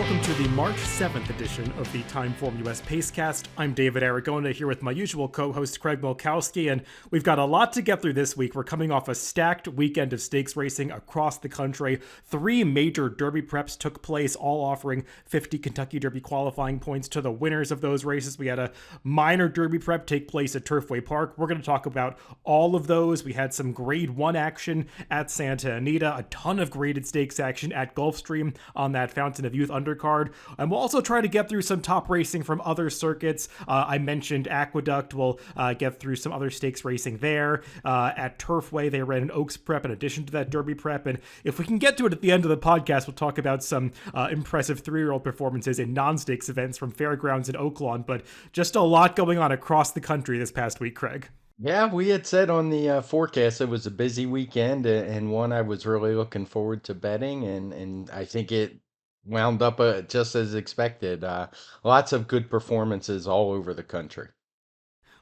welcome to the March 7th edition of the TimeformUS Pacecast. I'm David Aragona here with my usual co-host Craig Milkowski, and we've got a lot to get through this week. We're coming off a stacked weekend of stakes racing across the country. 3 major Derby preps took place, all offering 50 Kentucky Derby qualifying points to the winners of those races. We had a minor Derby prep take place at Turfway Park. We're going to talk about all of those. We had some Grade 1 action at Santa Anita, a ton of graded stakes action at Gulfstream on that Fountain of Youth undercard, and we'll also try to get through some top racing from other circuits. I mentioned Aqueduct. We'll get through some other stakes racing there. At Turfway, they ran an Oaks prep in addition to that Derby prep, and if we can get to it at the end of the podcast, we'll talk about some impressive 3-year-old performances in non-stakes events from Fairgrounds and Oaklawn, but just a lot going on across the country this past week, Craig. Yeah, we had said on the forecast it was a busy weekend and one I was really looking forward to betting, and I think it wound up just as expected. Lots of good performances all over the country.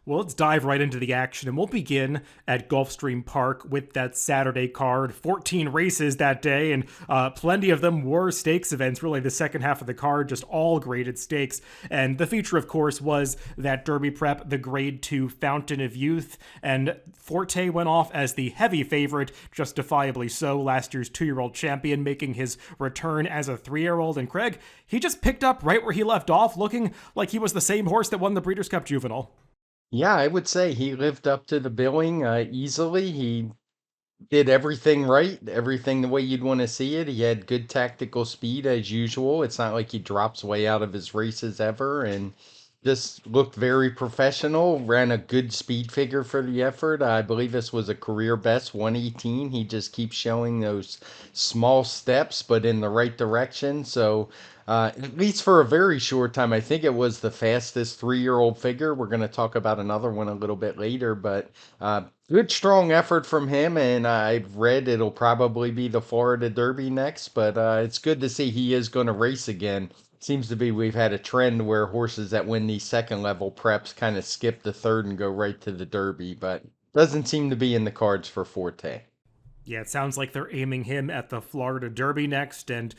Well, let's dive right into the action, and we'll begin at Gulfstream Park with that Saturday card. 14 races that day, and plenty of them were stakes events, really the second half of the card, just all graded stakes. And the feature, of course, was that Derby prep, the Grade 2 Fountain of Youth, and Forte went off as the heavy favorite, justifiably so, last year's 2-year-old champion, making his return as a 3-year-old. And Craig, he just picked up right where he left off, looking like he was the same horse that won the Breeders' Cup Juvenile. Yeah, I would say he lived up to the billing easily. He did everything right, everything the way you'd want to see it. He had good tactical speed as usual. It's not like he drops way out of his races ever, and just looked very professional, ran a good speed figure for the effort. I believe this was a career best 118. He just keeps showing those small steps, but in the right direction. So at least for a very short time, I think it was the fastest 3-year-old figure. We're going to talk about another one a little bit later, but good, strong effort from him. And I've read it'll probably be the Florida Derby next, but it's good to see he is going to race again. Seems to be we've had a trend where horses that win these second level preps kind of skip the third and go right to the Derby, but doesn't seem to be in the cards for Forte. Yeah, it sounds like they're aiming him at the Florida Derby next, and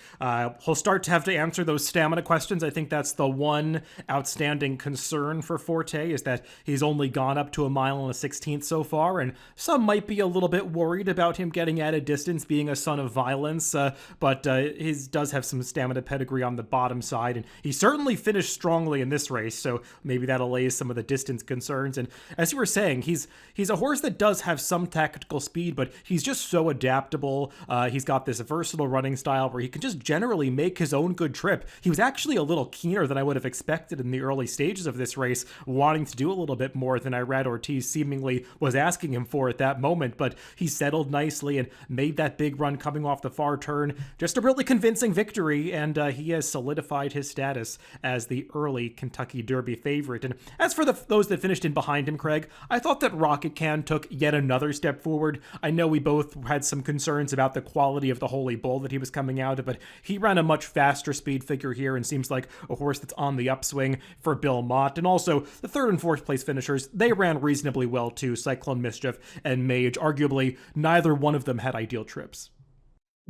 he'll start to have to answer those stamina questions. I think that's the one outstanding concern for Forte, is that he's only gone up to 1 mile and a 16th so far, and some might be a little bit worried about him getting added distance, being a son of violence, but he does have some stamina pedigree on the bottom side, and he certainly finished strongly in this race, so maybe that allays some of the distance concerns. And as you were saying, he's a horse that does have some tactical speed, but he's just so adaptable. He's got this versatile running style where he can just generally make his own good trip. He was actually a little keener than I would have expected in the early stages of this race, wanting to do a little bit more than Irad Ortiz seemingly was asking him for at that moment, but he settled nicely and made that big run coming off the far turn. Just a really convincing victory, and he has solidified his status as the early Kentucky Derby favorite. And as for those that finished in behind him, Craig, I thought that Rocket Can took yet another step forward. I know we both had some concerns about the quality of the Holy Bull that he was coming out of, but he ran a much faster speed figure here and seems like a horse that's on the upswing for Bill Mott. And also, the 3rd and 4th place finishers, they ran reasonably well too. Cyclone Mischief and Mage, arguably neither one of them had ideal trips.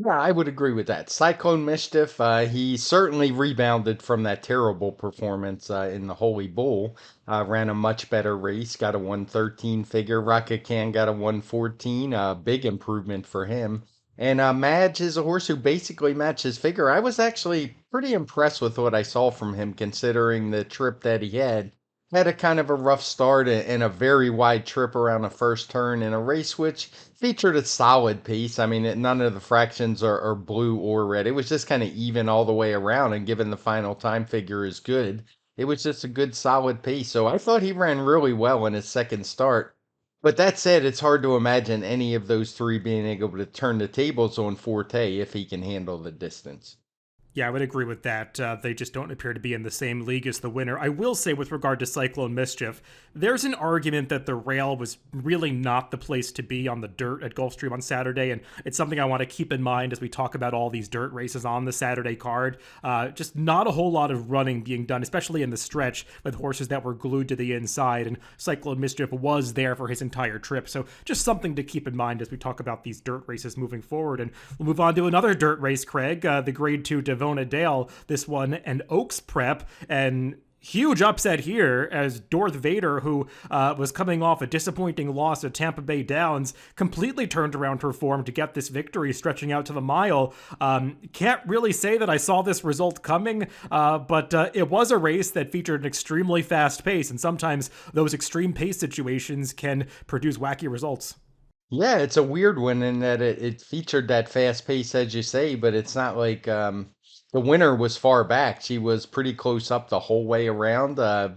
Yeah, I would agree with that. Cyclone Mischief, he certainly rebounded from that terrible performance in the Holy Bull. Ran a much better race, got a 113 figure. Rocket Can got a 114, big improvement for him. And Madge is a horse who basically matches figure. I was actually pretty impressed with what I saw from him, considering the trip that he had. Had a kind of a rough start and a very wide trip around the first turn in a race which featured a solid pace. I mean, none of the fractions are blue or red. It was just kind of even all the way around, and given the final time figure is good, it was just a good solid pace. So I thought he ran really well in his second start. But that said, it's hard to imagine any of those 3 being able to turn the tables on Forte if he can handle the distance. Yeah, I would agree with that. They just don't appear to be in the same league as the winner. I will say, with regard to Cyclone Mischief, there's an argument that the rail was really not the place to be on the dirt at Gulfstream on Saturday, and it's something I want to keep in mind as we talk about all these dirt races on the Saturday card. Just not a whole lot of running being done, especially in the stretch, with horses that were glued to the inside, and Cyclone Mischief was there for his entire trip. So just something to keep in mind as we talk about these dirt races moving forward. And we'll move on to another dirt race, Craig, the Grade 2 Division Devona Dale, this one an Oaks prep, and huge upset here as Darth Vader, who was coming off a disappointing loss at Tampa Bay Downs, completely turned around her form to get this victory, stretching out to the mile. Can't really say that I saw this result coming, but it was a race that featured an extremely fast pace, and sometimes those extreme pace situations can produce wacky results. Yeah, it's a weird one in that it featured that fast pace, as you say, but it's not like the winner was far back. She was pretty close up the whole way around,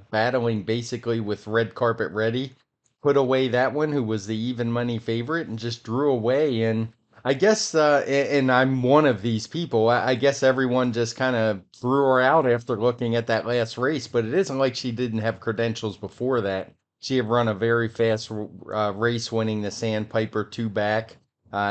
battling basically with red carpet ready. Put away that one, who was the even money favorite, and just drew away. And I guess, and I'm one of these people, I guess everyone just kind of threw her out after looking at that last race, but it isn't like she didn't have credentials before that. She had run a very fast race, winning the Sandpiper two back.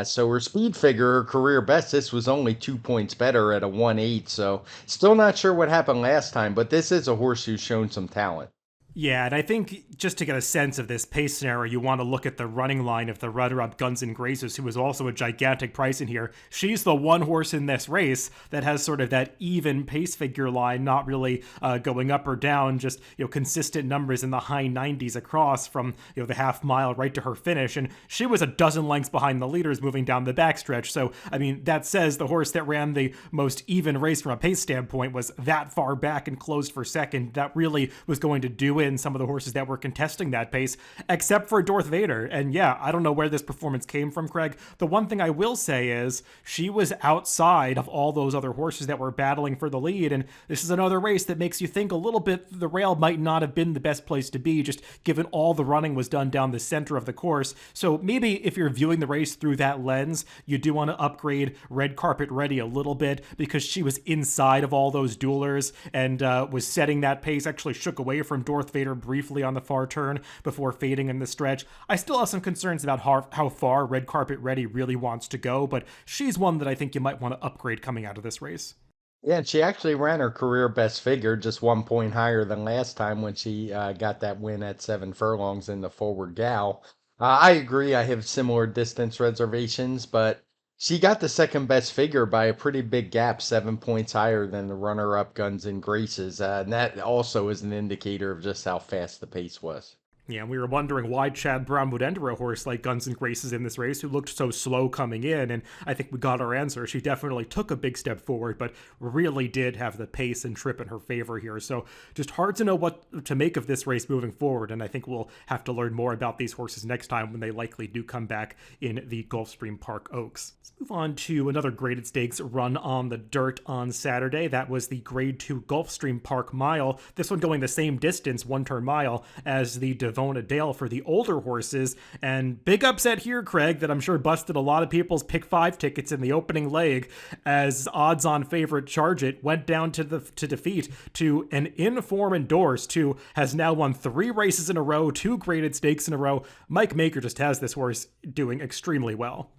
So her speed figure, her career best, this was only 2 points better at a 1.8. So still not sure what happened last time, but this is a horse who's shown some talent. Yeah, and I think just to get a sense of this pace scenario, you want to look at the running line of the runner-up Guns N' Graces, who is also a gigantic price in here. She's the one horse in this race that has sort of that even pace figure line, not really going up or down, just consistent numbers in the high 90s across from the half mile right to her finish. And she was a dozen lengths behind the leaders moving down the backstretch. So I mean, that says the horse that ran the most even race from a pace standpoint was that far back and closed for second. That really was going to do in some of the horses that were contesting that pace, except for Darth Vader. And yeah, I don't know where this performance came from, Craig. The one thing I will say is she was outside of all those other horses that were battling for the lead, and this is another race that makes you think a little bit the rail might not have been the best place to be, just given all the running was done down the center of the course. So maybe if you're viewing the race through that lens, you do want to upgrade red carpet ready a little bit, because she was inside of all those duelers and was setting that pace, actually shook away from Darth Vader briefly on the far turn before fading in the stretch. I still have some concerns about how far red carpet ready really wants to go, but she's one that I think you might want to upgrade coming out of this race. Yeah, and she actually ran her career best figure, just 1 point higher than last time when she got that win at 7 furlongs in the forward gal. I agree, I have similar distance reservations, but she got the second best figure by a pretty big gap, 7 points higher than the runner-up Guns and Graces. And that also is an indicator of just how fast the pace was. Yeah, we were wondering why Chad Brown would enter a horse like Guns N' Graces in this race, who looked so slow coming in, and I think we got our answer. She definitely took a big step forward, but really did have the pace and trip in her favor here. So just hard to know what to make of this race moving forward, and I think we'll have to learn more about these horses next time when they likely do come back in the Gulfstream Park Oaks. Let's move on to another graded stakes run on the dirt on Saturday. That was the Grade 2 Gulfstream Park Mile. This one going the same distance, one-turn mile, as the Devona Dale for the older horses. And big upset here, Craig, that I'm sure busted a lot of people's pick 5 tickets in the opening leg, as odds-on favorite Charge It went down to defeat to an in-form endorsed, who has now won 3 races in a row, 2 graded stakes in a row. Mike Maker just has this horse doing extremely well.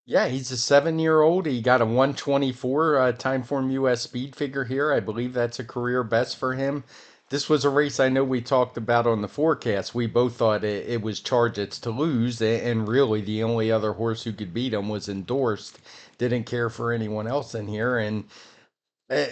Yeah, he's a 7-year-old. He got a 124 TimeformUS speed figure here. I believe that's a career best for him. This was a race I know we talked about on the forecast. We both thought it was Charge It's to lose, and really the only other horse who could beat him was endorsed. Didn't care for anyone else in here. And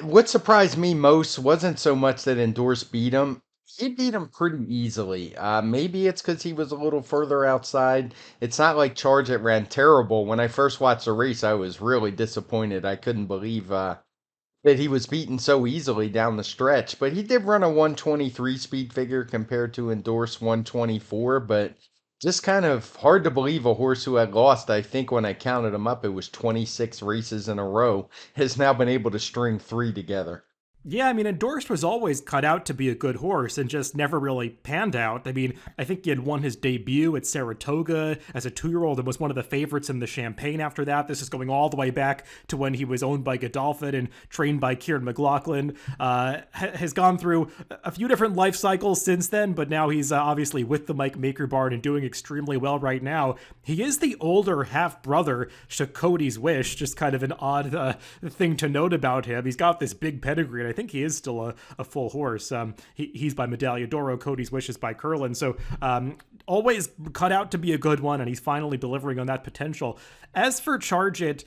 what surprised me most wasn't so much that endorsed beat him. He beat him pretty easily. Maybe it's because he was a little further outside. It's not like Charge It ran terrible. When I first watched the race, I was really disappointed. I couldn't believe that he was beaten so easily down the stretch. But he did run a 123 speed figure compared to endorse 124. But just kind of hard to believe a horse who had lost, I think when I counted him up, it was 26 races in a row, has now been able to string 3 together. Yeah, I mean, Endorsed was always cut out to be a good horse and just never really panned out. I mean, I think he had won his debut at Saratoga as a 2-year-old and was one of the favorites in the Champagne after that. This is going all the way back to when he was owned by Godolphin and trained by Kieran McLaughlin. Has gone through a few different life cycles since then, but now he's obviously with the Mike Maker barn and doing extremely well right now. He is the older half-brother to Cody's Wish, just kind of an odd thing to note about him. He's got this big pedigree, and I think he is still a full horse. He's by Medaglia d'Oro, Cody's Wish is by Curlin. So always cut out to be a good one, and he's finally delivering on that potential. As for Charge It,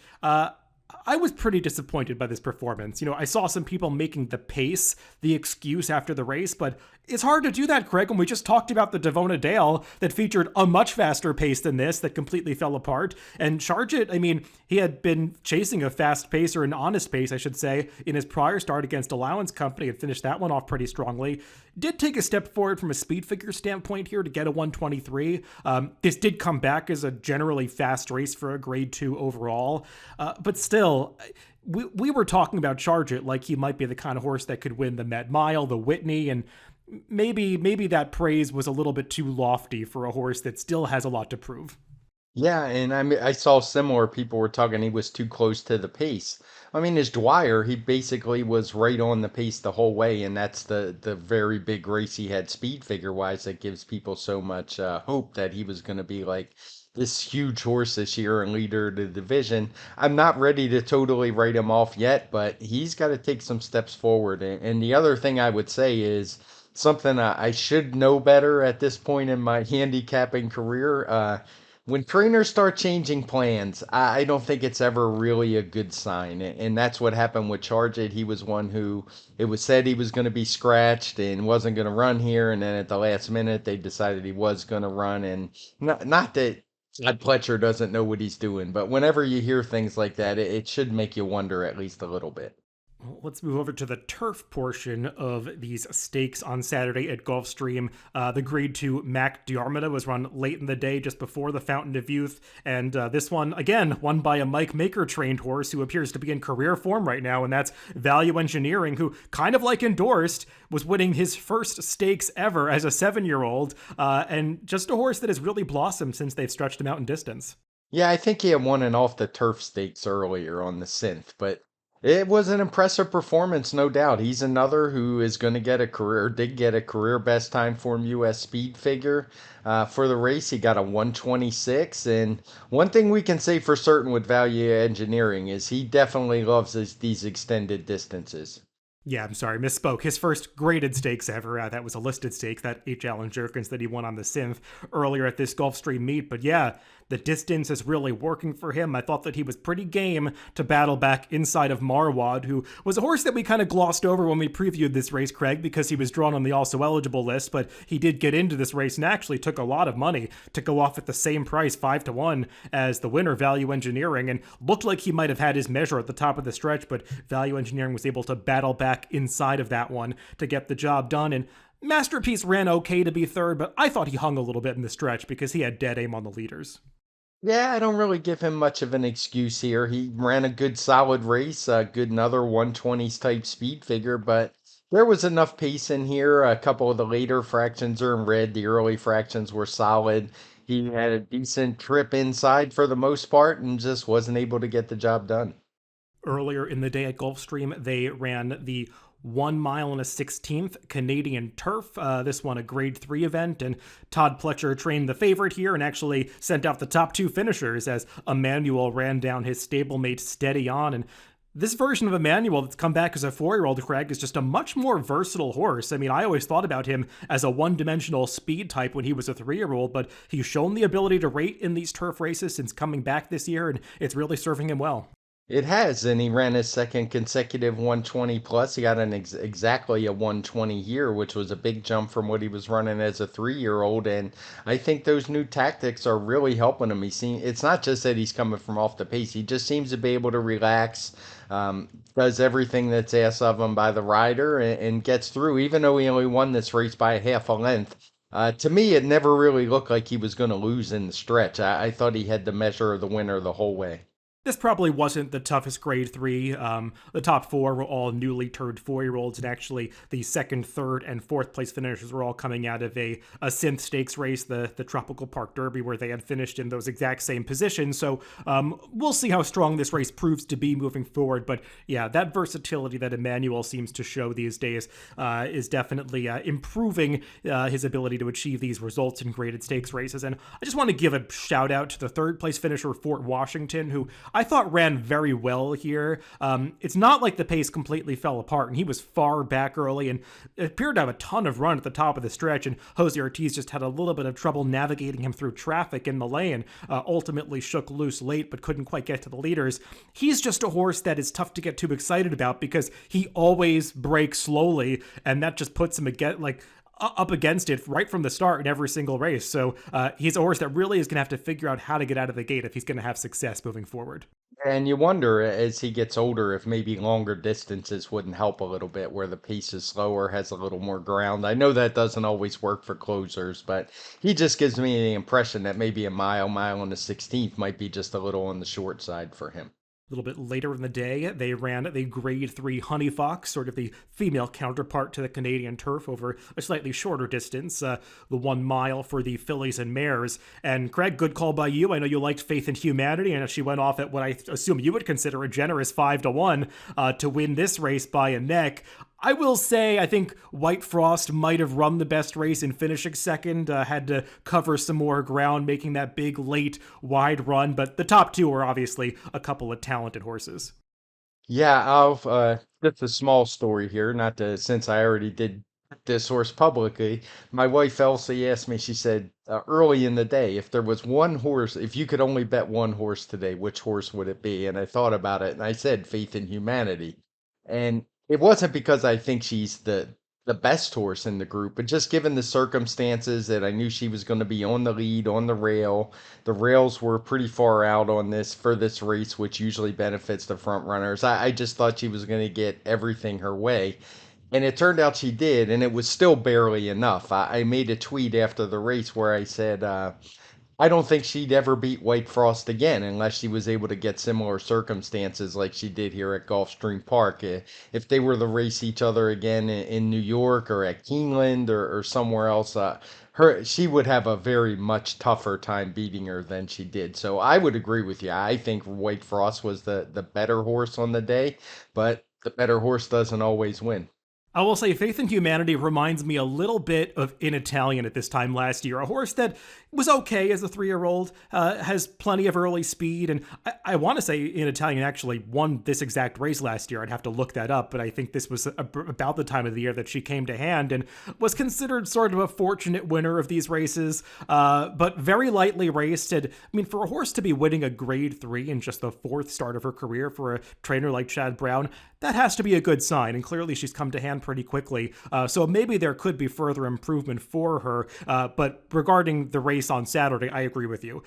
I was pretty disappointed by this performance. I saw some people making the pace the excuse after the race, but it's hard to do that, Craig, when we just talked about the Devona Dale that featured a much faster pace than this that completely fell apart. And Chargett, I mean, he had been chasing a fast pace, or an honest pace, I should say, in his prior start against Allowance Company and finished that one off pretty strongly. Did take a step forward from a speed figure standpoint here to get a 123. This did come back as a generally fast race for a grade 2 overall, but still, we were talking about Chargett like he might be the kind of horse that could win the Met Mile, the Whitney, and maybe that praise was a little bit too lofty for a horse that still has a lot to prove. Yeah, and I saw similar people were talking he was too close to the pace. I mean, as Dwyer, he basically was right on the pace the whole way, and that's the very big race he had speed figure wise that gives people so much hope that he was going to be like this huge horse this year and leader of the division. I'm not ready to totally write him off yet, but he's got to take some steps forward. And the other thing I would say is something I should know better at this point in my handicapping career. When trainers start changing plans, I don't think it's ever really a good sign. And that's what happened with Charge It. He was one who it was said he was going to be scratched and wasn't going to run here. And then at the last minute, they decided he was going to run. And not that Todd Pletcher doesn't know what he's doing, but whenever you hear things like that, it should make you wonder at least a little bit. Let's move over to the turf portion of these stakes on Saturday at Gulfstream. The Grade 2 Mac Diarmida was run late in the day just before the Fountain of Youth. And this one, again, won by a Mike Maker-trained horse who appears to be in career form right now, and that's Value Engineering, who, kind of like Endorsed, was winning his first stakes ever as a 7-year-old, and just a horse that has really blossomed since they've stretched him out in distance. Yeah, I think he had won an off the turf stakes earlier on the synth, but it was an impressive performance, no doubt. He's another who is going to get a career, did get a career best Timeform US speed figure for the race. He got a 126. And one thing we can say for certain with Value Engineering is he definitely loves these extended distances. Yeah, I'm sorry, misspoke. His first graded stakes ever, that was a listed stake, that H. Allen Jerkins that he won on the synth earlier at this Gulfstream meet. But yeah, the distance is really working for him. I thought that he was pretty game to battle back inside of Marwad, who was a horse that we kind of glossed over when we previewed this race, Craig, because he was drawn on the also eligible list, but he did get into this race and actually took a lot of money to go off at the same price, 5-1, as the winner, Value Engineering, and looked like he might have had his measure at the top of the stretch, but Value Engineering was able to battle back inside of that one to get the job done. And Masterpiece ran okay to be third, but I thought he hung a little bit in the stretch because he had dead aim on the leaders. Yeah, I don't really give him much of an excuse here. He ran a good solid race, a good another 120s type speed figure, but there was enough pace in here. A couple of the later fractions are in red. The early fractions were solid. He had a decent trip inside for the most part and just wasn't able to get the job done. Earlier in the day at Gulfstream, they ran the 1 mile and a 16th Canadian Turf. This one a grade 3 event, and Todd Pletcher trained the favorite here and actually sent out the top 2 finishers as Emmanuel ran down his stablemate Steady On. And this version of Emmanuel that's come back as a 4-year-old, Craig, is just a much more versatile horse. I mean, I always thought about him as a one-dimensional speed type when he was a 3-year-old, but he's shown the ability to rate in these turf races since coming back this year, and it's really serving him well. It has, and he ran his second consecutive 120 plus. He got an exactly a 120 here, which was a big jump from what he was running as a 3-year-old. And I think those new tactics are really helping him. It's not just that he's coming from off the pace. He just seems to be able to relax, does everything that's asked of him by the rider, and gets through, even though he only won this race by a half a length. To me, it never really looked like he was going to lose in the stretch. I thought he had the measure of the winner the whole way. This probably wasn't the toughest grade 3. The top 4 were all newly turned 4-year-olds, and actually the second, third, and fourth place finishers were all coming out of a synth stakes race, the Tropical Park Derby, where they had finished in those exact same positions. So we'll see how strong this race proves to be moving forward. But yeah, that versatility that Emmanuel seems to show these days is definitely improving his ability to achieve these results in graded stakes races. And I just want to give a shout out to the third place finisher, Fort Washington, who I thought ran very well here. It's not like the pace completely fell apart, and he was far back early and appeared to have a ton of run at the top of the stretch, and Jose Ortiz just had a little bit of trouble navigating him through traffic in the lane, ultimately shook loose late but couldn't quite get to the leaders. He's just a horse that is tough to get too excited about because he always breaks slowly, and that just puts him again, like, up against it right from the start in every single race. So he's a horse that really is going to have to figure out how to get out of the gate if he's going to have success moving forward. And you wonder as he gets older if maybe longer distances wouldn't help a little bit where the pace is slower, has a little more ground. I know that doesn't always work for closers, but he just gives me the impression that maybe a mile and a 16th might be just a little on the short side for him. A little bit later in the day, they ran the Grade 3 Honey Fox, sort of the female counterpart to the Canadian Turf, over a slightly shorter distance, the 1 mile for the fillies and mares. And Craig, good call by you. I know you liked Faith in Humanity, and she went off at what I assume you would consider a generous 5-1 to win this race by a neck. I will say, I think White Frost might have run the best race in finishing second, had to cover some more ground, making that big, late, wide run, but the top two are obviously a couple of talented horses. Yeah, I'll just a small story here, not to since I already did this horse publicly. My wife Elsie asked me, she said early in the day, if there was one horse, if you could only bet one horse today, which horse would it be? And I thought about it and I said Faith in Humanity. And it wasn't because I think she's the best horse in the group, but just given the circumstances that I knew she was going to be on the lead, on the rail. The rails were pretty far out on this for this race, which usually benefits the front runners. I just thought she was going to get everything her way. And it turned out she did, and it was still barely enough. I made a tweet after the race where I said, I don't think she'd ever beat White Frost again unless she was able to get similar circumstances like she did here at Gulfstream Park. If they were to race each other again in New York or at Keeneland or somewhere else, she would have a very much tougher time beating her than she did. So I would agree with you. I think White Frost was the better horse on the day, but the better horse doesn't always win. I will say Faith in Humanity reminds me a little bit of In Italian at this time last year, a horse that was okay as a 3-year-old, has plenty of early speed, and I want to say In Italian actually won this exact race last year. I'd have to look that up, but I think this was about the time of the year that she came to hand and was considered sort of a fortunate winner of these races, but very lightly raced. And I mean, for a horse to be winning a Grade 3 in just the 4th start of her career for a trainer like Chad Brown, that has to be a good sign, and clearly she's come to hand pretty quickly, so maybe there could be further improvement for her, but regarding the race on Saturday, I agree with you.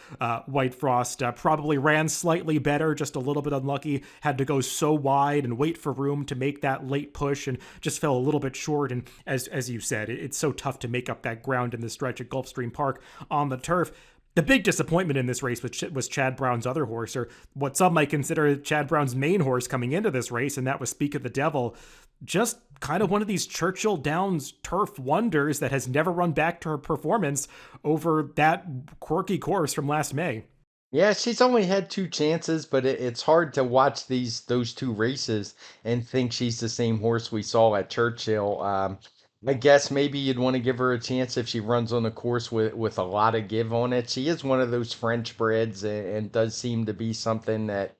White Frost probably ran slightly better, just a little bit unlucky, had to go so wide and wait for room to make that late push and just fell a little bit short, and as you said, it's so tough to make up that ground in the stretch at Gulfstream Park on the turf. The big disappointment in this race was Chad Brown's other horse, or what some might consider Chad Brown's main horse coming into this race, and that was Speak of the Devil. Just kind of one of these Churchill Downs turf wonders that has never run back to her performance over that quirky course from last May. Yeah, she's only had two chances, but it's hard to watch those two races and think she's the same horse we saw at Churchill. I guess maybe you'd want to give her a chance if she runs on a course with a lot of give on it. She is one of those French breds and does seem to be something that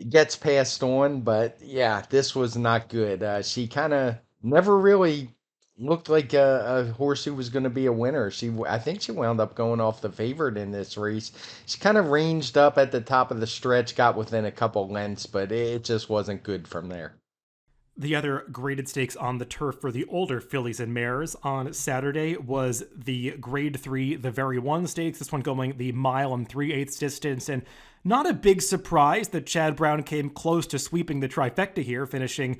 gets passed on. But yeah, this was not good. She kind of never really looked like a horse who was going to be a winner. I think she wound up going off the favorite in this race. She kind of ranged up at the top of the stretch, got within a couple lengths, but it just wasn't good from there. The other graded stakes on the turf for the older fillies and mares on Saturday was the Grade 3, the Very One stakes. This one going the 1.375 distance, and not a big surprise that Chad Brown came close to sweeping the trifecta here, finishing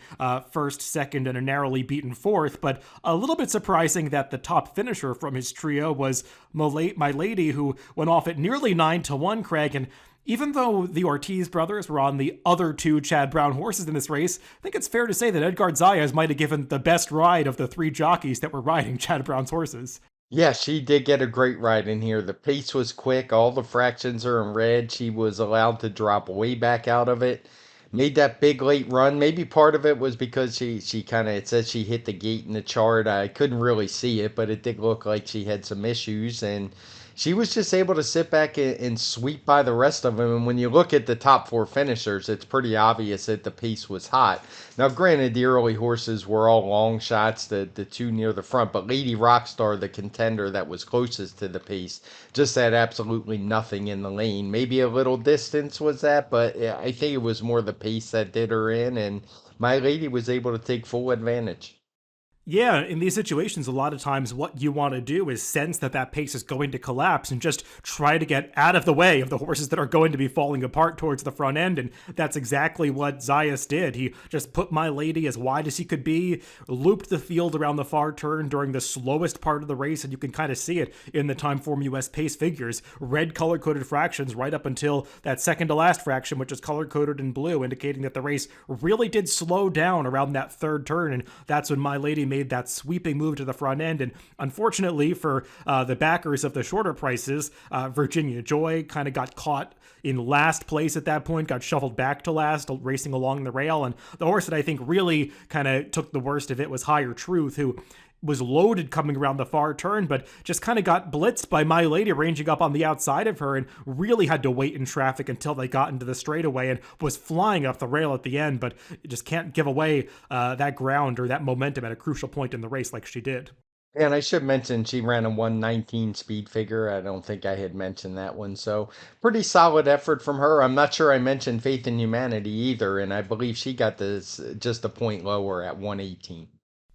first, second, and a narrowly beaten fourth, but a little bit surprising that the top finisher from his trio was My Lady, who went off at nearly 9-1, Craig, and even though the Ortiz brothers were on the other two Chad Brown horses in this race, I think it's fair to say that Edgar Zayas might have given the best ride of the 3 jockeys that were riding Chad Brown's horses. Yeah, she did get a great ride in here. The pace was quick. All the fractions are in red. She was allowed to drop way back out of it. Made that big late run. Maybe part of it was because she kind of, it says she hit the gate in the chart. I couldn't really see it, but it did look like she had some issues. And she was just able to sit back and sweep by the rest of them. And when you look at the top four finishers, it's pretty obvious that the pace was hot. Now, granted, the early horses were all long shots, the two near the front, but Lady Rockstar, the contender that was closest to the pace, just had absolutely nothing in the lane. Maybe a little distance was that, but I think it was more the pace that did her in, and My Lady was able to take full advantage. Yeah, in these situations, a lot of times what you want to do is sense that that pace is going to collapse and just try to get out of the way of the horses that are going to be falling apart towards the front end. And that's exactly what Zayas did. He just put My Lady as wide as he could be, looped the field around the far turn during the slowest part of the race, and you can kind of see it in the TimeformUS pace figures. Red color-coded fractions right up until that second to last fraction, which is color-coded in blue, indicating that the race really did slow down around that third turn, and that's when My Lady made that sweeping move to the front end. And unfortunately for the backers of the shorter prices, Virginia Joy kind of got caught in last place at that point, got shuffled back to last, racing along the rail. And the horse that I think really kind of took the worst of it was Higher Truth, who was loaded coming around the far turn, but just kind of got blitzed by My Lady ranging up on the outside of her and really had to wait in traffic until they got into the straightaway and was flying up the rail at the end, but just can't give away that ground or that momentum at a crucial point in the race like she did. And I should mention she ran a 119 speed figure. I don't think I had mentioned that one. So pretty solid effort from her. I'm not sure I mentioned Faith in Humanity either, and I believe she got this just a point lower at 118.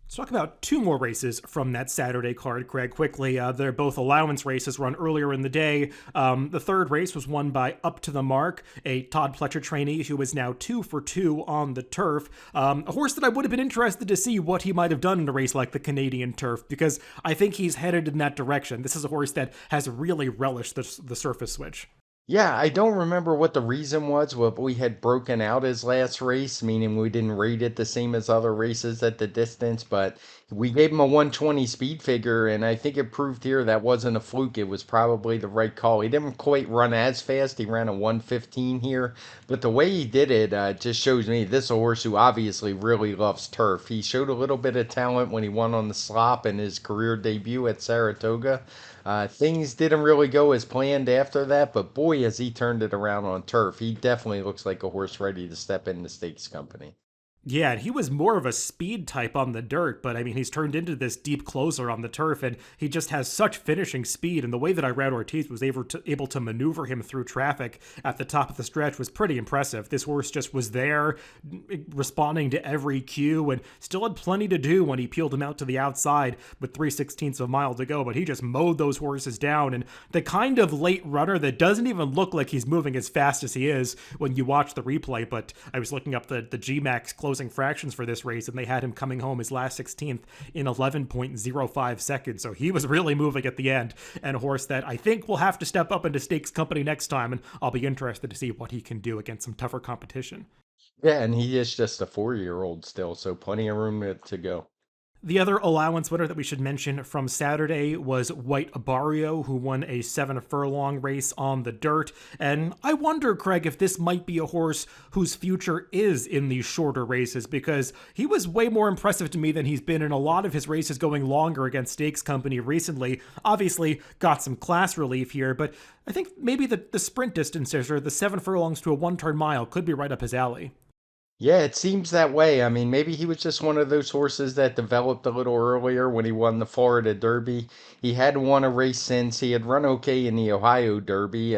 Let's talk about two more races from that Saturday card, Craig, quickly. They're both allowance races run earlier in the day. The third race was won by Up to the Mark, a Todd Pletcher trainee who is now 2 for 2 on the turf. A horse that I would have been interested to see what he might have done in a race like the Canadian turf, because I think he's headed in that direction. This is a horse that has really relished the surface switch. Yeah, I don't remember what the reason was, but we had broken out his last race, meaning we didn't rate it the same as other races at the distance, but we gave him a 120 speed figure, and I think it proved here that wasn't a fluke. It was probably the right call. He didn't quite run as fast. He ran a 115 here, but the way he did it just shows me this is a horse who obviously really loves turf. He showed a little bit of talent when he won on the slop in his career debut at Saratoga. Things didn't really go as planned after that, but boy, has he turned it around on turf. He definitely looks like a horse ready to step in the stakes company. Yeah, and he was more of a speed type on the dirt, but I mean, he's turned into this deep closer on the turf, and he just has such finishing speed. And the way that Irad Ortiz was able to maneuver him through traffic at the top of the stretch was pretty impressive. This horse just was there, responding to every cue, and still had plenty to do when he peeled him out to the outside with 3/16 of a mile to go. But he just mowed those horses down, and the kind of late runner that doesn't even look like he's moving as fast as he is when you watch the replay. But I was looking up the G-Max closing fractions for this race, and they had him coming home his last 16th in 11.05 seconds. So he was really moving at the end, and a horse that I think will have to step up into stakes company next time, and I'll be interested to see what he can do against some tougher competition. Yeah, and he is just a 4-year-old still, so plenty of room to go. The other allowance winner that we should mention from Saturday was White Abario, who won a 7 furlong race on the dirt. And I wonder, Craig, if this might be a horse whose future is in these shorter races, because he was way more impressive to me than he's been in a lot of his races going longer against Stakes Company recently. Obviously, got some class relief here, but I think maybe the sprint distances or the 7 furlongs to a 1 turn mile could be right up his alley. Yeah, it seems that way. I mean, maybe he was just one of those horses that developed a little earlier when he won the Florida Derby. He hadn't won a race since. He had run okay in the Ohio Derby.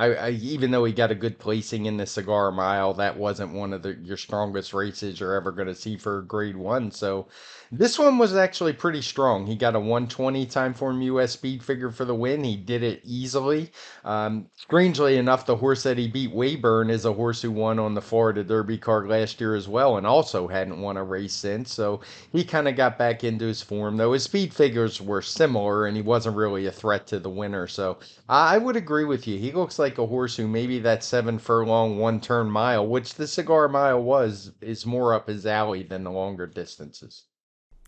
Even though he got a good placing in the Cigar Mile, that wasn't one of your strongest races you're ever going to see for a Grade One. So this one was actually pretty strong. He got a 120 TimeformUS speed figure for the win. He did it easily. Strangely enough, the horse that he beat, Wayburn, is a horse who won on the Florida Derby card last year as well, and also hadn't won a race since. So he kind of got back into his form, though his speed figures were similar, and he wasn't really a threat to the winner. So I would agree with you. He looks like a horse who maybe that 7 furlong 1 turn mile, which the Cigar Mile was, is more up his alley than the longer distances.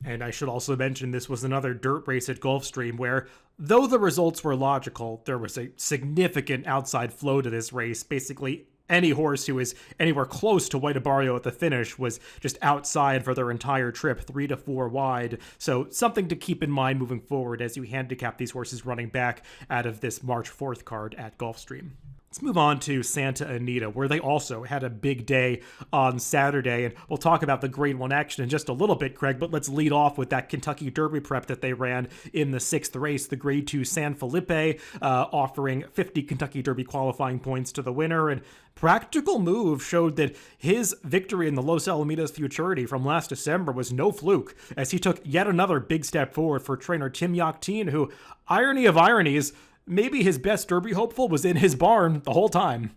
And I should also mention this was another dirt race at Gulfstream where, though the results were logical, there was a significant outside flow to this race. Basically, any horse who is anywhere close to White Abarrio at the finish was just outside for their entire trip, 3 to 4 wide. So something to keep in mind moving forward as you handicap these horses running back out of this March 4th card at Gulfstream. Let's move on to Santa Anita, where they also had a big day on Saturday, and we'll talk about the Grade 1 action in just a little bit, Craig, but let's lead off with that Kentucky Derby prep that they ran in the 6th race, the Grade 2 San Felipe, offering 50 Kentucky Derby qualifying points to the winner, and Practical Move showed that his victory in the Los Alamitos Futurity from last December was no fluke, as he took yet another big step forward for trainer Tim Yakteen, who, irony of ironies, maybe his best Derby hopeful was in his barn the whole time.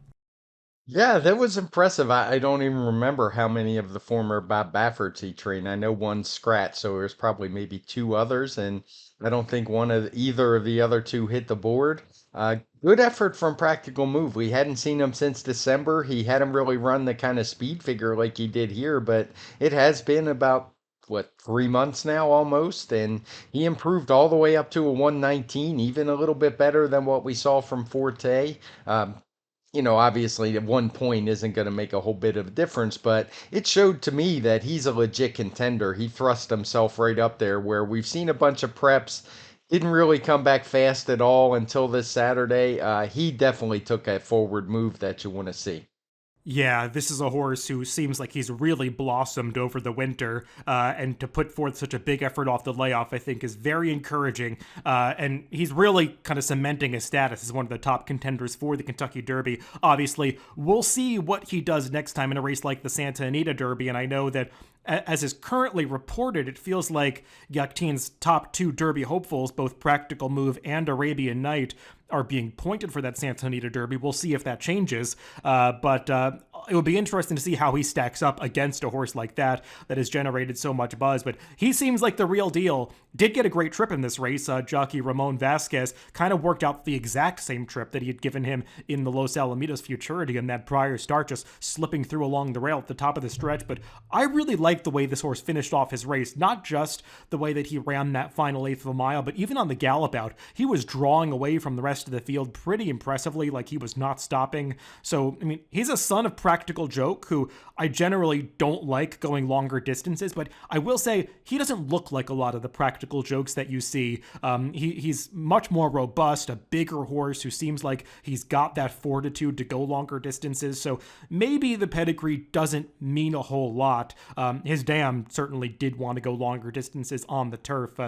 Yeah, that was impressive. I don't even remember how many of the former Bob Bafferts he trained. I know one Scratch, so there's probably maybe two others, and I don't think either of the other two hit the board. Good effort from Practical Move. We hadn't seen him since December. He hadn't really run the kind of speed figure like he did here, but it has been about what, 3 months now almost, and he improved all the way up to a 119, even a little bit better than what we saw from Forte. Obviously at 1 point isn't going to make a whole bit of a difference, but it showed to me that he's a legit contender. He thrust himself right up there where we've seen a bunch of preps, didn't really come back fast at all until this Saturday. He definitely took a forward move that you want to see. Yeah, this is a horse who seems like he's really blossomed over the winter, and to put forth such a big effort off the layoff, I think, is very encouraging. And he's really kind of cementing his status as one of the top contenders for the Kentucky Derby. Obviously, we'll see what he does next time in a race like the Santa Anita Derby, and I know that as is currently reported, it feels like Yakteen's top two Derby hopefuls, both Practical Move and Arabian Night, are being pointed for that Santa Anita Derby. We'll see if that changes, but it would be interesting to see how he stacks up against a horse like that has generated so much buzz. But he seems like the real deal. Did get a great trip in this race. Jockey Ramon Vasquez kind of worked out the exact same trip that he had given him in the Los Alamitos Futurity in that prior start, just slipping through along the rail at the top of the stretch. But I really liked the way this horse finished off his race, not just the way that he ran that final eighth of a mile, but even on the gallop out, he was drawing away from the rest of the field pretty impressively, like he was not stopping. So, I mean, he's a son of Practical Joke, who I generally don't like going longer distances, but I will say he doesn't look like a lot of the Practical Jokes that you see. He's much more robust, a bigger horse who seems like he's got that fortitude to go longer distances, so maybe the pedigree doesn't mean a whole lot. His dam certainly did want to go longer distances on the turf.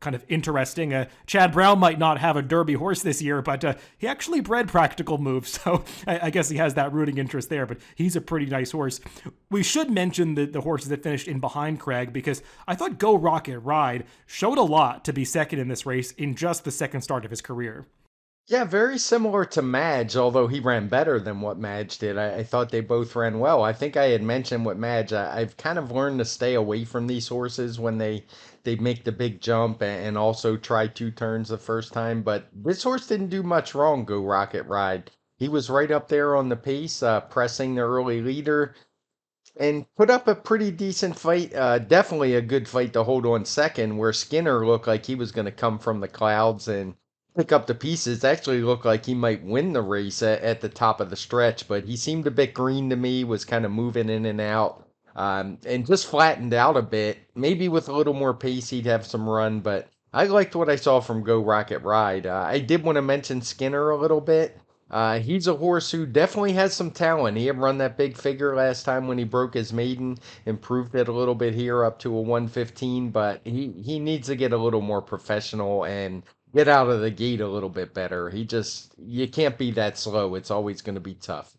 Kind of interesting. Chad Brown might not have a Derby horse this year, but he actually bred Practical Move, so I guess he has that rooting interest there, but he's a pretty nice horse. We should mention the horses that finished in behind Craig, because I thought Go Rocket Ride showed a lot to be second in this race in just the second start of his career. Yeah, very similar to Madge, although he ran better than what Madge did. I thought they both ran well. I think I had mentioned with Madge, I've kind of learned to stay away from these horses when they make the big jump and also try two turns the first time. But this horse didn't do much wrong, Go Rocket Ride. He was right up there on the pace, pressing the early leader, and put up a pretty decent fight. Definitely a good fight to hold on second, where Skinner looked like he was going to come from the clouds and pick up the pieces. Actually looked like he might win the race at the top of the stretch, but he seemed a bit green to me, was kind of moving in and out, and just flattened out a bit. Maybe with a little more pace he'd have some run, but I liked what I saw from Go Rocket Ride. I did want to mention Skinner a little bit. He's a horse who definitely has some talent. He had run that big figure last time when he broke his maiden, improved it a little bit here up to a 115, but he needs to get a little more professional and get out of the gate a little bit better. You can't be that slow. It's always going to be tough.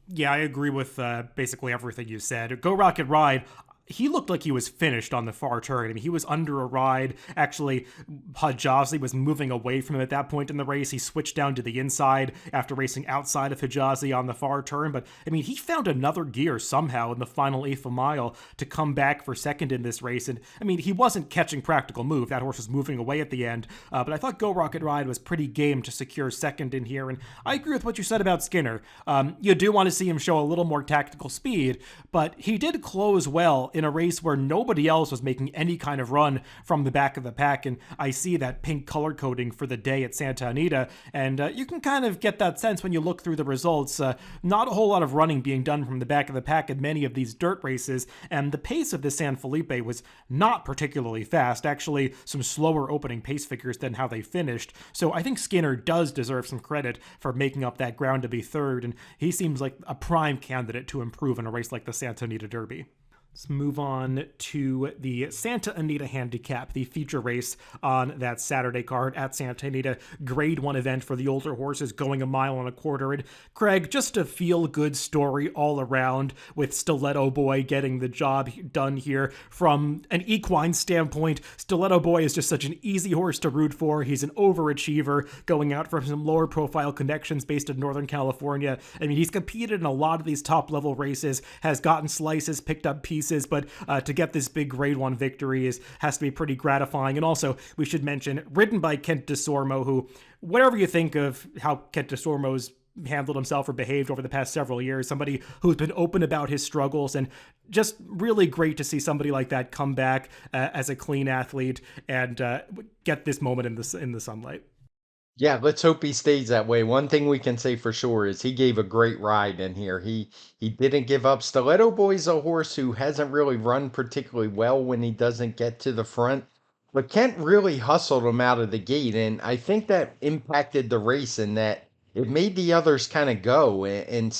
Yeah, I agree with basically everything you said. Go Rocket Ride, he looked like he was finished on the far turn. I mean, he was under a ride. Actually, Hijazi was moving away from him at that point in the race. He switched down to the inside after racing outside of Hijazi on the far turn. But, I mean, he found another gear somehow in the final eighth of a mile to come back for second in this race. And, I mean, he wasn't catching Practical Move. That horse was moving away at the end. But I thought Go Rocket Ride was pretty game to secure second in here. And I agree with what you said about Skinner. You do want to see him show a little more tactical speed, but he did close well in a race where nobody else was making any kind of run from the back of the pack. And I see that pink color coding for the day at Santa Anita, and you can kind of get that sense when you look through the results. Not a whole lot of running being done from the back of the pack in many of these dirt races, and the pace of the San Felipe was not particularly fast. Actually, some slower opening pace figures than how they finished. So I think Skinner does deserve some credit for making up that ground to be third, and he seems like a prime candidate to improve in a race like the Santa Anita Derby. Let's move on to the Santa Anita Handicap, the feature race on that Saturday card at Santa Anita. Grade 1 event for the older horses, going 1.25 miles. And Craig, just a feel-good story all around, with Stiletto Boy getting the job done here. From an equine standpoint, Stiletto Boy is just such an easy horse to root for. He's an overachiever, going out from some lower-profile connections based in Northern California. I mean, he's competed in a lot of these top-level races, has gotten slices, picked up pieces, but to get this big grade 1 victory has to be pretty gratifying. And also, we should mention, ridden by Kent DeSormo, who, whatever you think of how Kent DeSormo's handled himself or behaved over the past several years, somebody who's been open about his struggles, and just really great to see somebody like that come back as a clean athlete and get this moment in the sunlight. Yeah, let's hope he stays that way. One thing we can say for sure is he gave a great ride in here. He didn't give up. Stiletto Boy's a horse who hasn't really run particularly well when he doesn't get to the front. But Kent really hustled him out of the gate, and I think that impacted the race in that it made the others kind of go and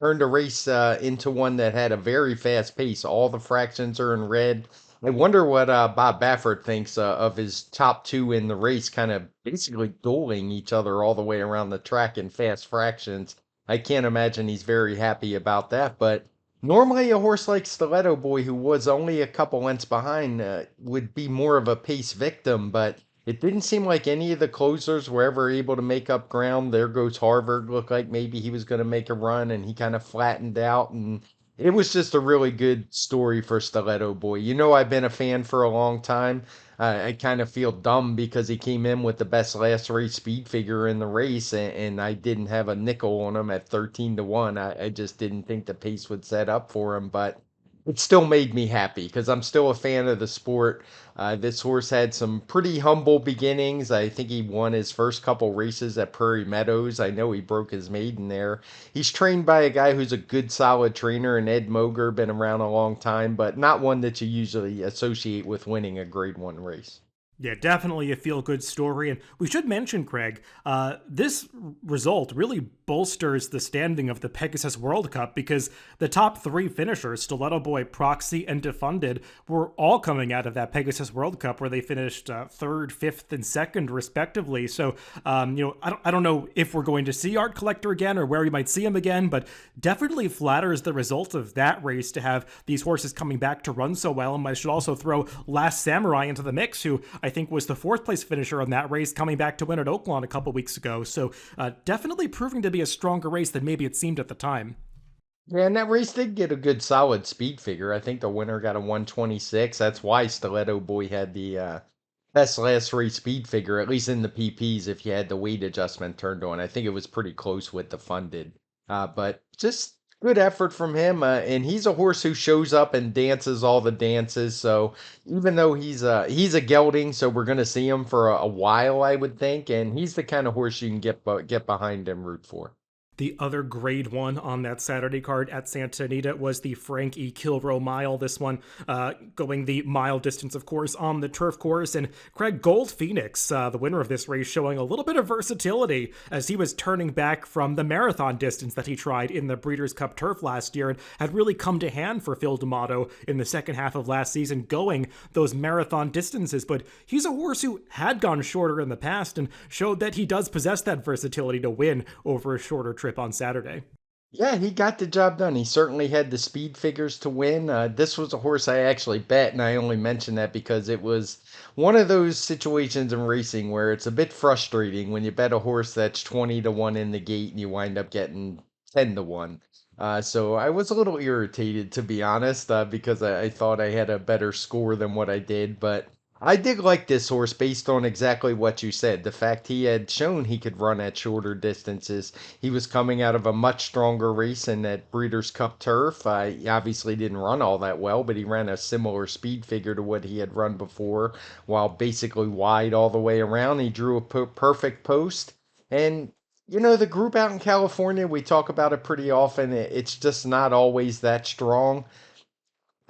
turned the race into one that had a very fast pace. All the fractions are in red. I wonder what Bob Baffert thinks of his top two in the race, kind of basically dueling each other all the way around the track in fast fractions. I can't imagine he's very happy about that. But normally, a horse like Stiletto Boy, who was only a couple lengths behind, would be more of a pace victim. But it didn't seem like any of the closers were ever able to make up ground. There goes Harvard. Looked like maybe he was going to make a run, and he kind of flattened out. And it was just a really good story for Stiletto Boy. You know, I've been a fan for a long time. I kind of feel dumb because he came in with the best last race speed figure in the race, and I didn't have a nickel on him at 13-1. I just didn't think the pace would set up for him, but it still made me happy because I'm still a fan of the sport. This horse had some pretty humble beginnings. I think he won his first couple races at Prairie Meadows. I know he broke his maiden there. He's trained by a guy who's a good, solid trainer, and Ed Moger, been around a long time, but not one that you usually associate with winning a Grade 1 race. Yeah, definitely a feel-good story. And we should mention, Craig, this result really bolsters the standing of the Pegasus World Cup, because the top three finishers, Stiletto Boy, Proxy, and Defunded, were all coming out of that Pegasus World Cup, where they finished third, fifth, and second, respectively. So, I don't know if we're going to see Art Collector again or where we might see him again, but definitely flatters the result of that race to have these horses coming back to run so well. And I should also throw Last Samurai into the mix, who I think was the fourth place finisher on that race, coming back to win at Oaklawn a couple weeks ago. So definitely proving to be a stronger race than maybe it seemed at the time. Yeah, and that race did get a good solid speed figure. I think the winner got a 126. That's why Stiletto Boy had the best last race speed figure, at least in the PPs, if you had the weight adjustment turned on. I think it was pretty close with the funded. But just good effort from him. And he's a horse who shows up and dances all the dances. So even though he's a gelding, so we're gonna see him for a while, I would think. And he's the kind of horse you can get behind and root for. The other grade 1 on that Saturday card at Santa Anita was the Frank E. Kilrow Mile. This one going the mile distance, of course, on the turf course. And Craig Gold Phoenix, the winner of this race, showing a little bit of versatility as he was turning back from the marathon distance that he tried in the Breeders' Cup Turf last year, and had really come to hand for Phil D'Amato in the second half of last season, going those marathon distances. But he's a horse who had gone shorter in the past and showed that he does possess that versatility to win over a shorter trip on Saturday. Yeah, he got the job done. He certainly had the speed figures to win. This was a horse I actually bet, and I only mention that because it was one of those situations in racing where it's a bit frustrating when you bet a horse that's 20-1 in the gate and you wind up getting 10-1. So I was a little irritated, to be honest, because I thought I had a better score than what I did. But I did like this horse based on exactly what you said. The fact he had shown he could run at shorter distances. He was coming out of a much stronger race in that Breeders' Cup Turf. He obviously didn't run all that well, but he ran a similar speed figure to what he had run before, while basically wide all the way around. He drew a perfect post. And, the group out in California, we talk about it pretty often. It's just not always that strong.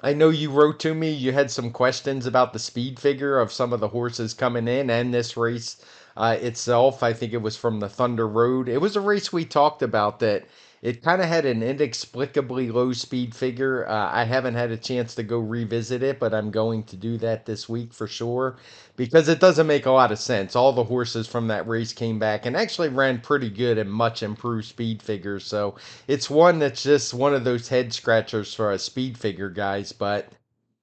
I know you wrote to me. You had some questions about the speed figure of some of the horses coming in and this race itself. I think it was from the Thunder Road. It was a race we talked about that it kind of had an inexplicably low speed figure. I haven't had a chance to go revisit it, but I'm going to do that this week for sure because it doesn't make a lot of sense. All the horses from that race came back and actually ran pretty good and much improved speed figures. So it's one that's just one of those head scratchers for us speed figure guys. But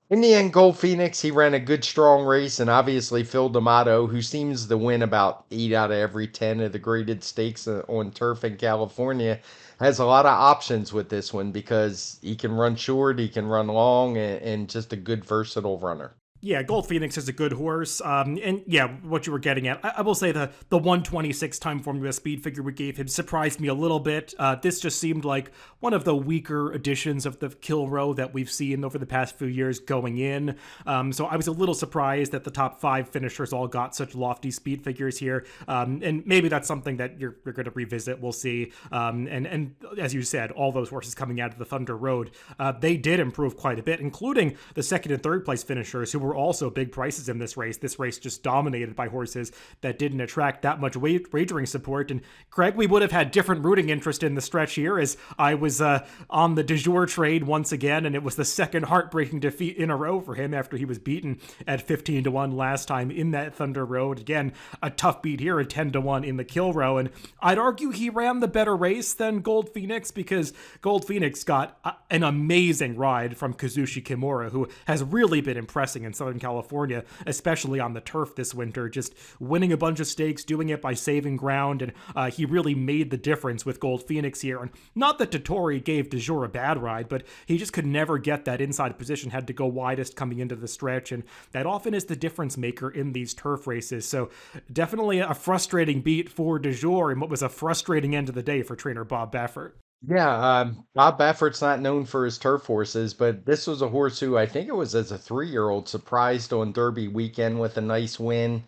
in the end, Gold Phoenix, he ran a good, strong race, and obviously Phil D'Amato, who seems to win about 8 out of every 10 of the graded stakes on turf in California, has a lot of options with this one because he can run short, he can run long, and just a good, versatile runner. Yeah, Gold Phoenix is a good horse. And yeah, what you were getting at, I will say the 126 Timeformula speed figure we gave him surprised me a little bit. This just seemed like one of the weaker editions of the kill row that we've seen over the past few years going in. So I was a little surprised that the top five finishers all got such lofty speed figures here. And maybe that's something that you're going to revisit. We'll see. And as you said, all those horses coming out of the Thunder Road, they did improve quite a bit, including the second and third place finishers who were also big prices in this race. This race just dominated by horses that didn't attract that much wagering support. And Craig, we would have had different rooting interest in the stretch here, as I was on the du jour trade once again, and it was the second heartbreaking defeat in a row for him after he was beaten at 15-1 last time in that Thunder Road. Again, a tough beat here at 10-1 in the kill row. And I'd argue he ran the better race than Gold Phoenix because Gold Phoenix got an amazing ride from Kazushi Kimura, who has really been impressing in Southern California, especially on the turf this winter, just winning a bunch of stakes, doing it by saving ground, and he really made the difference with Gold Phoenix here. And not that Dottori gave De Jour a bad ride, but he just could never get that inside position, had to go widest coming into the stretch, and that often is the difference maker in these turf races. So definitely a frustrating beat for De Jour, and what was a frustrating end of the day for trainer Bob Baffert. Yeah, Bob Baffert's not known for his turf horses, but this was a horse who I think it was as a 3-year-old surprised on Derby weekend with a nice win.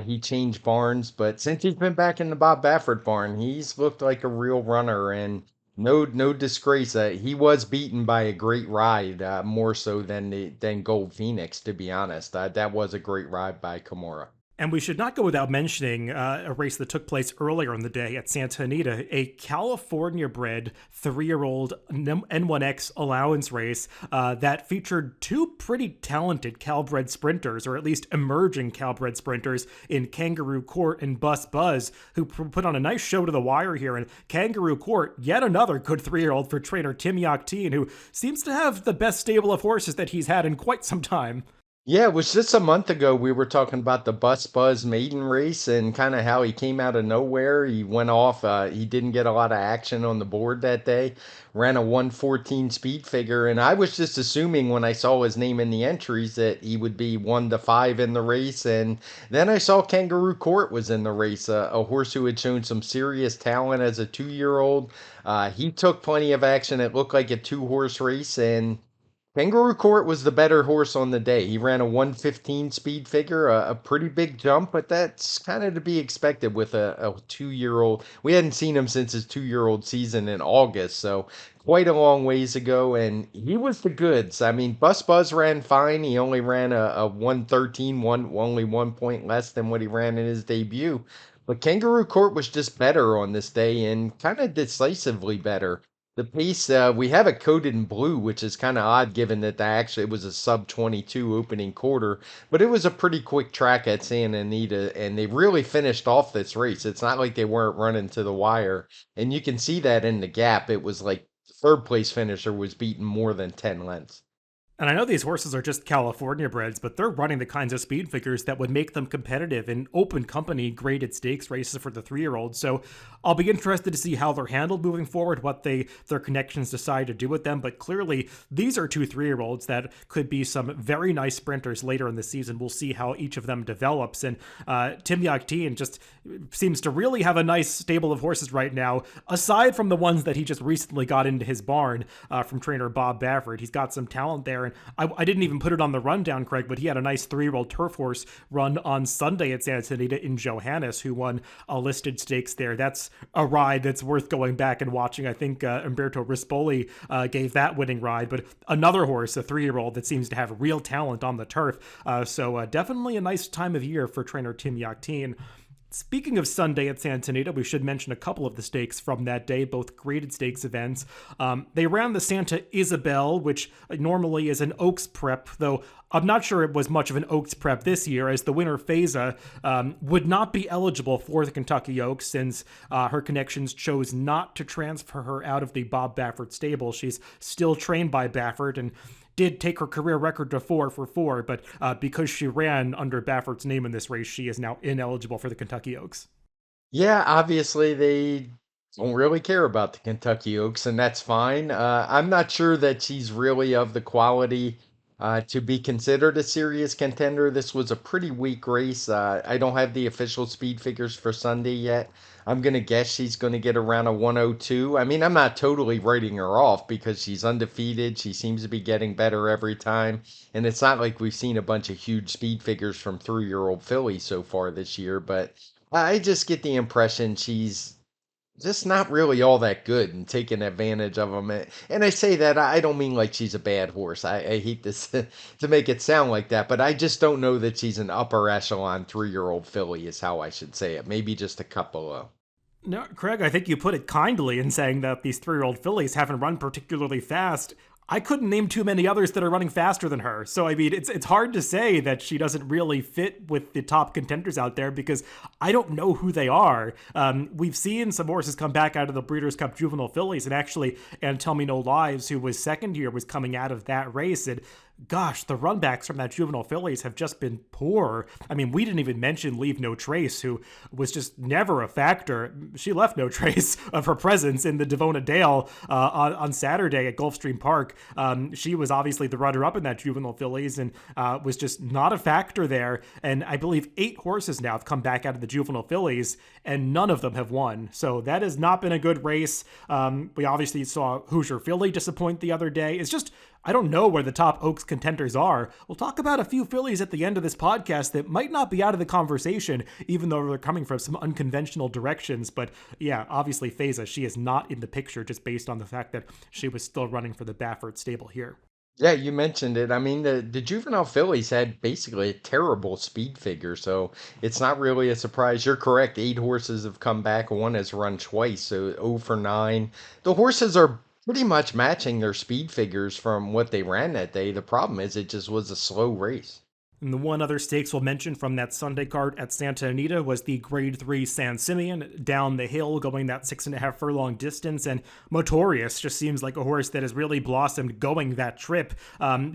He changed barns, but since he's been back in the Bob Baffert barn, he's looked like a real runner and no disgrace. He was beaten by a great ride, more so than Gold Phoenix, to be honest. That was a great ride by Kimura. And we should not go without mentioning a race that took place earlier in the day at Santa Anita, a California-bred 3-year-old N1X allowance race that featured two pretty talented Calbred sprinters, or at least emerging Calbred sprinters, in Kangaroo Court and Bus Buzz, who put on a nice show to the wire here. And Kangaroo Court, yet another good 3-year-old for trainer Tim Yakteen, who seems to have the best stable of horses that he's had in quite some time. Yeah, it was just a month ago we were talking about the Bus Buzz maiden race and kind of how he came out of nowhere. He went off, he didn't get a lot of action on the board that day, ran a 114 speed figure, and I was just assuming when I saw his name in the entries that he would be 1 to 5 in the race. And then I saw Kangaroo Court was in the race, a horse who had shown some serious talent as a 2-year-old. He took plenty of action. It looked like a two-horse race, and Kangaroo Court was the better horse on the day. He ran a 115 speed figure, a pretty big jump, but that's kind of to be expected with a 2-year-old. We hadn't seen him since his 2-year-old season in August, so quite a long ways ago, and he was the goods. I mean, Bus Buzz ran fine. He only ran a 113, only 1 point less than what he ran in his debut. But Kangaroo Court was just better on this day and kind of decisively better. The pace, we have it coded in blue, which is kind of odd given that actually it was a sub 22 opening quarter, but it was a pretty quick track at Santa Anita, and they really finished off this race. It's not like they weren't running to the wire, and you can see that in the gap. It was like the third place finisher was beaten more than 10 lengths. And I know these horses are just California breds, but they're running the kinds of speed figures that would make them competitive in open company graded stakes races for the 3-year-olds. So I'll be interested to see how they're handled moving forward, what their connections decide to do with them. But clearly, these are two 3-year-olds that could be some very nice sprinters later in the season. We'll see how each of them develops. And Tim Yakteen just seems to really have a nice stable of horses right now, aside from the ones that he just recently got into his barn from trainer Bob Baffert. He's got some talent there. And I didn't even put it on the rundown, Craig, but he had a nice 3-year-old turf horse run on Sunday at Santa Anita in Johannes, who won a listed stakes there. That's a ride that's worth going back and watching. I think Umberto Rispoli gave that winning ride, but another horse, a 3-year-old that seems to have real talent on the turf. So definitely a nice time of year for trainer Tim Yakteen. Speaking of Sunday at Santa Anita, we should mention a couple of the stakes from that day, both graded stakes events. They ran the Santa Isabel, which normally is an Oaks prep, though I'm not sure it was much of an Oaks prep this year, as the winner, Feza, would not be eligible for the Kentucky Oaks since her connections chose not to transfer her out of the Bob Baffert stable. She's still trained by Baffert and did take her career record to 4 for 4, but because she ran under Baffert's name in this race, she is now ineligible for the Kentucky Oaks. Yeah, obviously they don't really care about the Kentucky Oaks, and that's fine. I'm not sure that she's really of the quality to be considered a serious contender. This was a pretty weak race. I don't have the official speed figures for Sunday yet. I'm going to guess she's going to get around a 102. I mean, I'm not totally writing her off because she's undefeated. She seems to be getting better every time. And it's not like we've seen a bunch of huge speed figures from 3-year-old fillies so far this year, but I just get the impression she's just not really all that good and taking advantage of them. And I say that I don't mean like she's a bad horse. I hate this to make it sound like that, but I just don't know that she's an upper echelon 3-year-old filly is how I should say it. Maybe just a cut below. No, Craig, I think you put it kindly in saying that these 3-year-old fillies haven't run particularly fast. I couldn't name too many others that are running faster than her. So I mean, it's hard to say that she doesn't really fit with the top contenders out there because I don't know who they are. We've seen some horses come back out of the Breeders' Cup Juvenile Fillies, and actually, and Tell Me No Lies, who was second here, was coming out of that race, and gosh, the runbacks from that juvenile fillies have just been poor. I mean, we didn't even mention Leave No Trace, who was just never a factor. She left no trace of her presence in the Devona Dale on Saturday at Gulfstream Park. She was obviously the runner-up in that juvenile fillies and was just not a factor there. And I believe 8 horses now have come back out of the juvenile fillies, and none of them have won. So that has not been a good race. We obviously saw Hoosier Philly disappoint the other day. It's just, I don't know where the top Oaks contenders are. We'll talk about a few fillies at the end of this podcast that might not be out of the conversation, even though they're coming from some unconventional directions. But yeah, obviously Feza, she is not in the picture just based on the fact that she was still running for the Baffert stable here. Yeah, you mentioned it. I mean, the juvenile fillies had basically a terrible speed figure, so it's not really a surprise. You're correct. 8 horses have come back. One has run twice, so 0 for 9. The horses are pretty much matching their speed figures from what they ran that day. The problem is it just was a slow race. And the one other stakes we'll mention from that Sunday card at Santa Anita was the Grade 3 San Simeon down the hill, going that 6.5 furlong distance. And Motorius just seems like a horse that has really blossomed going that trip.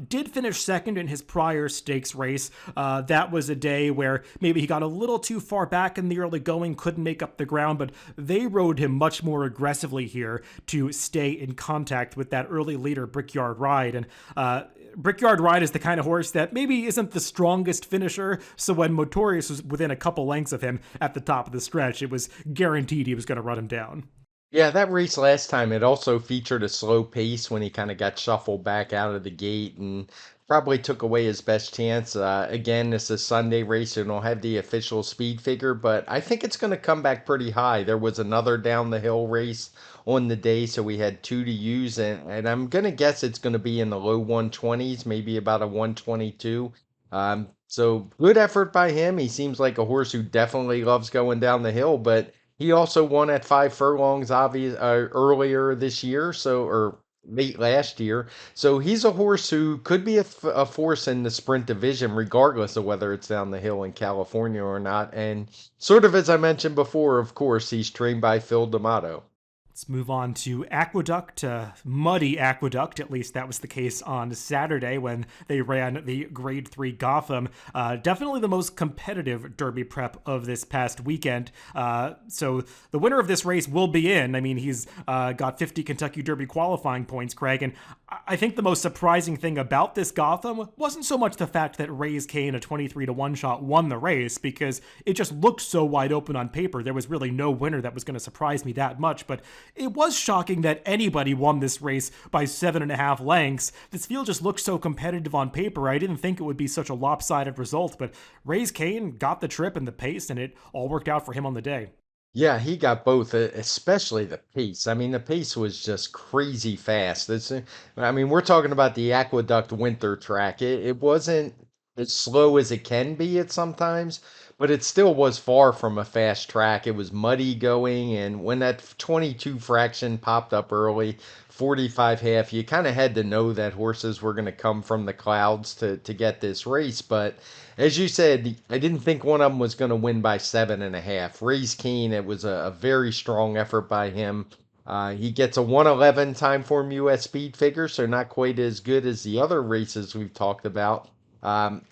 Did finish second in his prior stakes race. That was a day where maybe he got a little too far back in the early going, couldn't make up the ground, but they rode him much more aggressively here to stay in contact with that early leader, Brickyard Ride. And Brickyard Ride is the kind of horse that maybe isn't the strongest finisher, so when Motorius was within a couple lengths of him at the top of the stretch, it was guaranteed he was going to run him down. Yeah, that race last time, it also featured a slow pace when he kind of got shuffled back out of the gate and probably took away his best chance. Again, this is a Sunday race, so don't have the official speed figure, but I think it's going to come back pretty high. There was another down the hill race on the day, so we had 2 to use, and I'm going to guess it's going to be in the low 120s, maybe about a 122. So good effort by him. He seems like a horse who definitely loves going down the hill, but he also won at 5 furlongs earlier this year, so or late last year. So he's a horse who could be a force in the sprint division, regardless of whether it's down the hill in California or not. And sort of as I mentioned before, of course, he's trained by Phil D'Amato. Let's move on to Aqueduct, muddy Aqueduct. At least that was the case on Saturday when they ran the Grade 3 Gotham. Definitely the most competitive Derby prep of this past weekend. So the winner of this race will be in. I mean, he's got 50 Kentucky Derby qualifying points, Craig. And I think the most surprising thing about this Gotham wasn't so much the fact that Raise Kane, a 23-1 shot, won the race, because it just looked so wide open on paper. There was really no winner that was going to surprise me that much. But it was shocking that anybody won this race by 7.5 lengths. This field just looked so competitive on paper. I didn't think it would be such a lopsided result, but Raise Kane got the trip and the pace, and it all worked out for him on the day. Yeah, he got both, especially the pace. I mean, the pace was just crazy fast. I mean, we're talking about the Aqueduct winter track. It wasn't as slow as it can be at sometimes, but it still was far from a fast track. It was muddy going, and when that 22 fraction popped up early, 45 half, you kind of had to know that horses were going to come from the clouds to get this race. But as you said, I didn't think one of them was going to win by 7.5. Raise Keen, it was a very strong effort by him. He gets a 111 TimeformUS speed figure, so not quite as good as the other races we've talked about.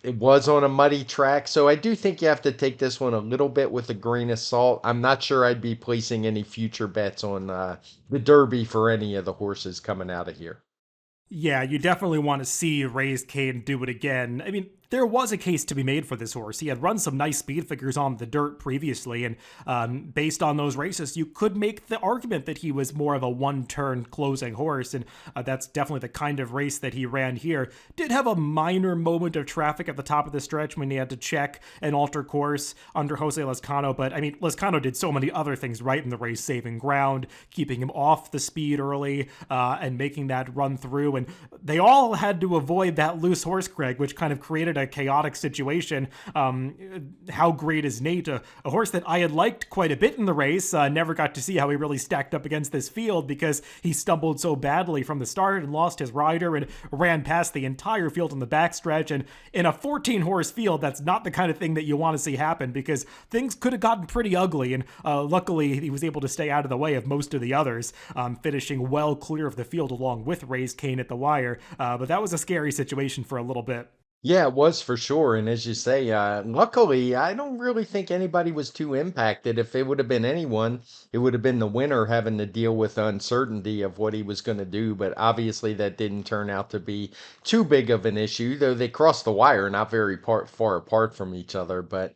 It was on a muddy track, so I do think you have to take this one a little bit with a grain of salt. I'm not sure I'd be placing any future bets on the Derby for any of the horses coming out of here. Yeah, you definitely want to see Raise Kane do it again. I mean, there was a case to be made for this horse. He had run some nice speed figures on the dirt previously, and based on those races, you could make the argument that he was more of a one-turn closing horse, and that's definitely the kind of race that he ran here. Did have a minor moment of traffic at the top of the stretch when he had to check and alter course under Jose Lezcano, but I mean, Lezcano did so many other things right in the race, saving ground, keeping him off the speed early, and making that run through, and they all had to avoid that loose horse, Craig, which kind of created a chaotic situation. How great is Nate? A horse that I had liked quite a bit in the race. Never got to see how he really stacked up against this field because he stumbled so badly from the start and lost his rider and ran past the entire field in the backstretch. And in a 14-horse field, that's not the kind of thing that you want to see happen because things could have gotten pretty ugly. And luckily, he was able to stay out of the way of most of the others, finishing well clear of the field along with Raise Kane at the wire. But that was a scary situation for a little bit. Yeah, it was for sure. And as you say, luckily, I don't really think anybody was too impacted. If it would have been anyone, it would have been the winner having to deal with the uncertainty of what he was going to do. But obviously, that didn't turn out to be too big of an issue, though they crossed the wire not very far apart from each other. But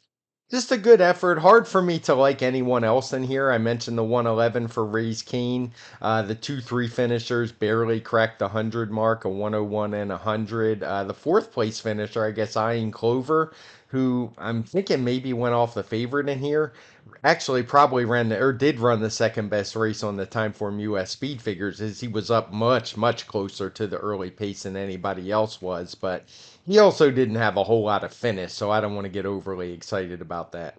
just a good effort. Hard for me to like anyone else in here. I mentioned the 111 for Raise Keen. The 2-3 finishers barely cracked the 100 mark, a 101 and 100. The fourth place finisher, I guess, Ian Clover, who I'm thinking maybe went off the favorite in here. Actually, probably did run the second best race on the TimeformUS speed figures, as he was up much, much closer to the early pace than anybody else was. But he also didn't have a whole lot of finish, so I don't want to get overly excited about that.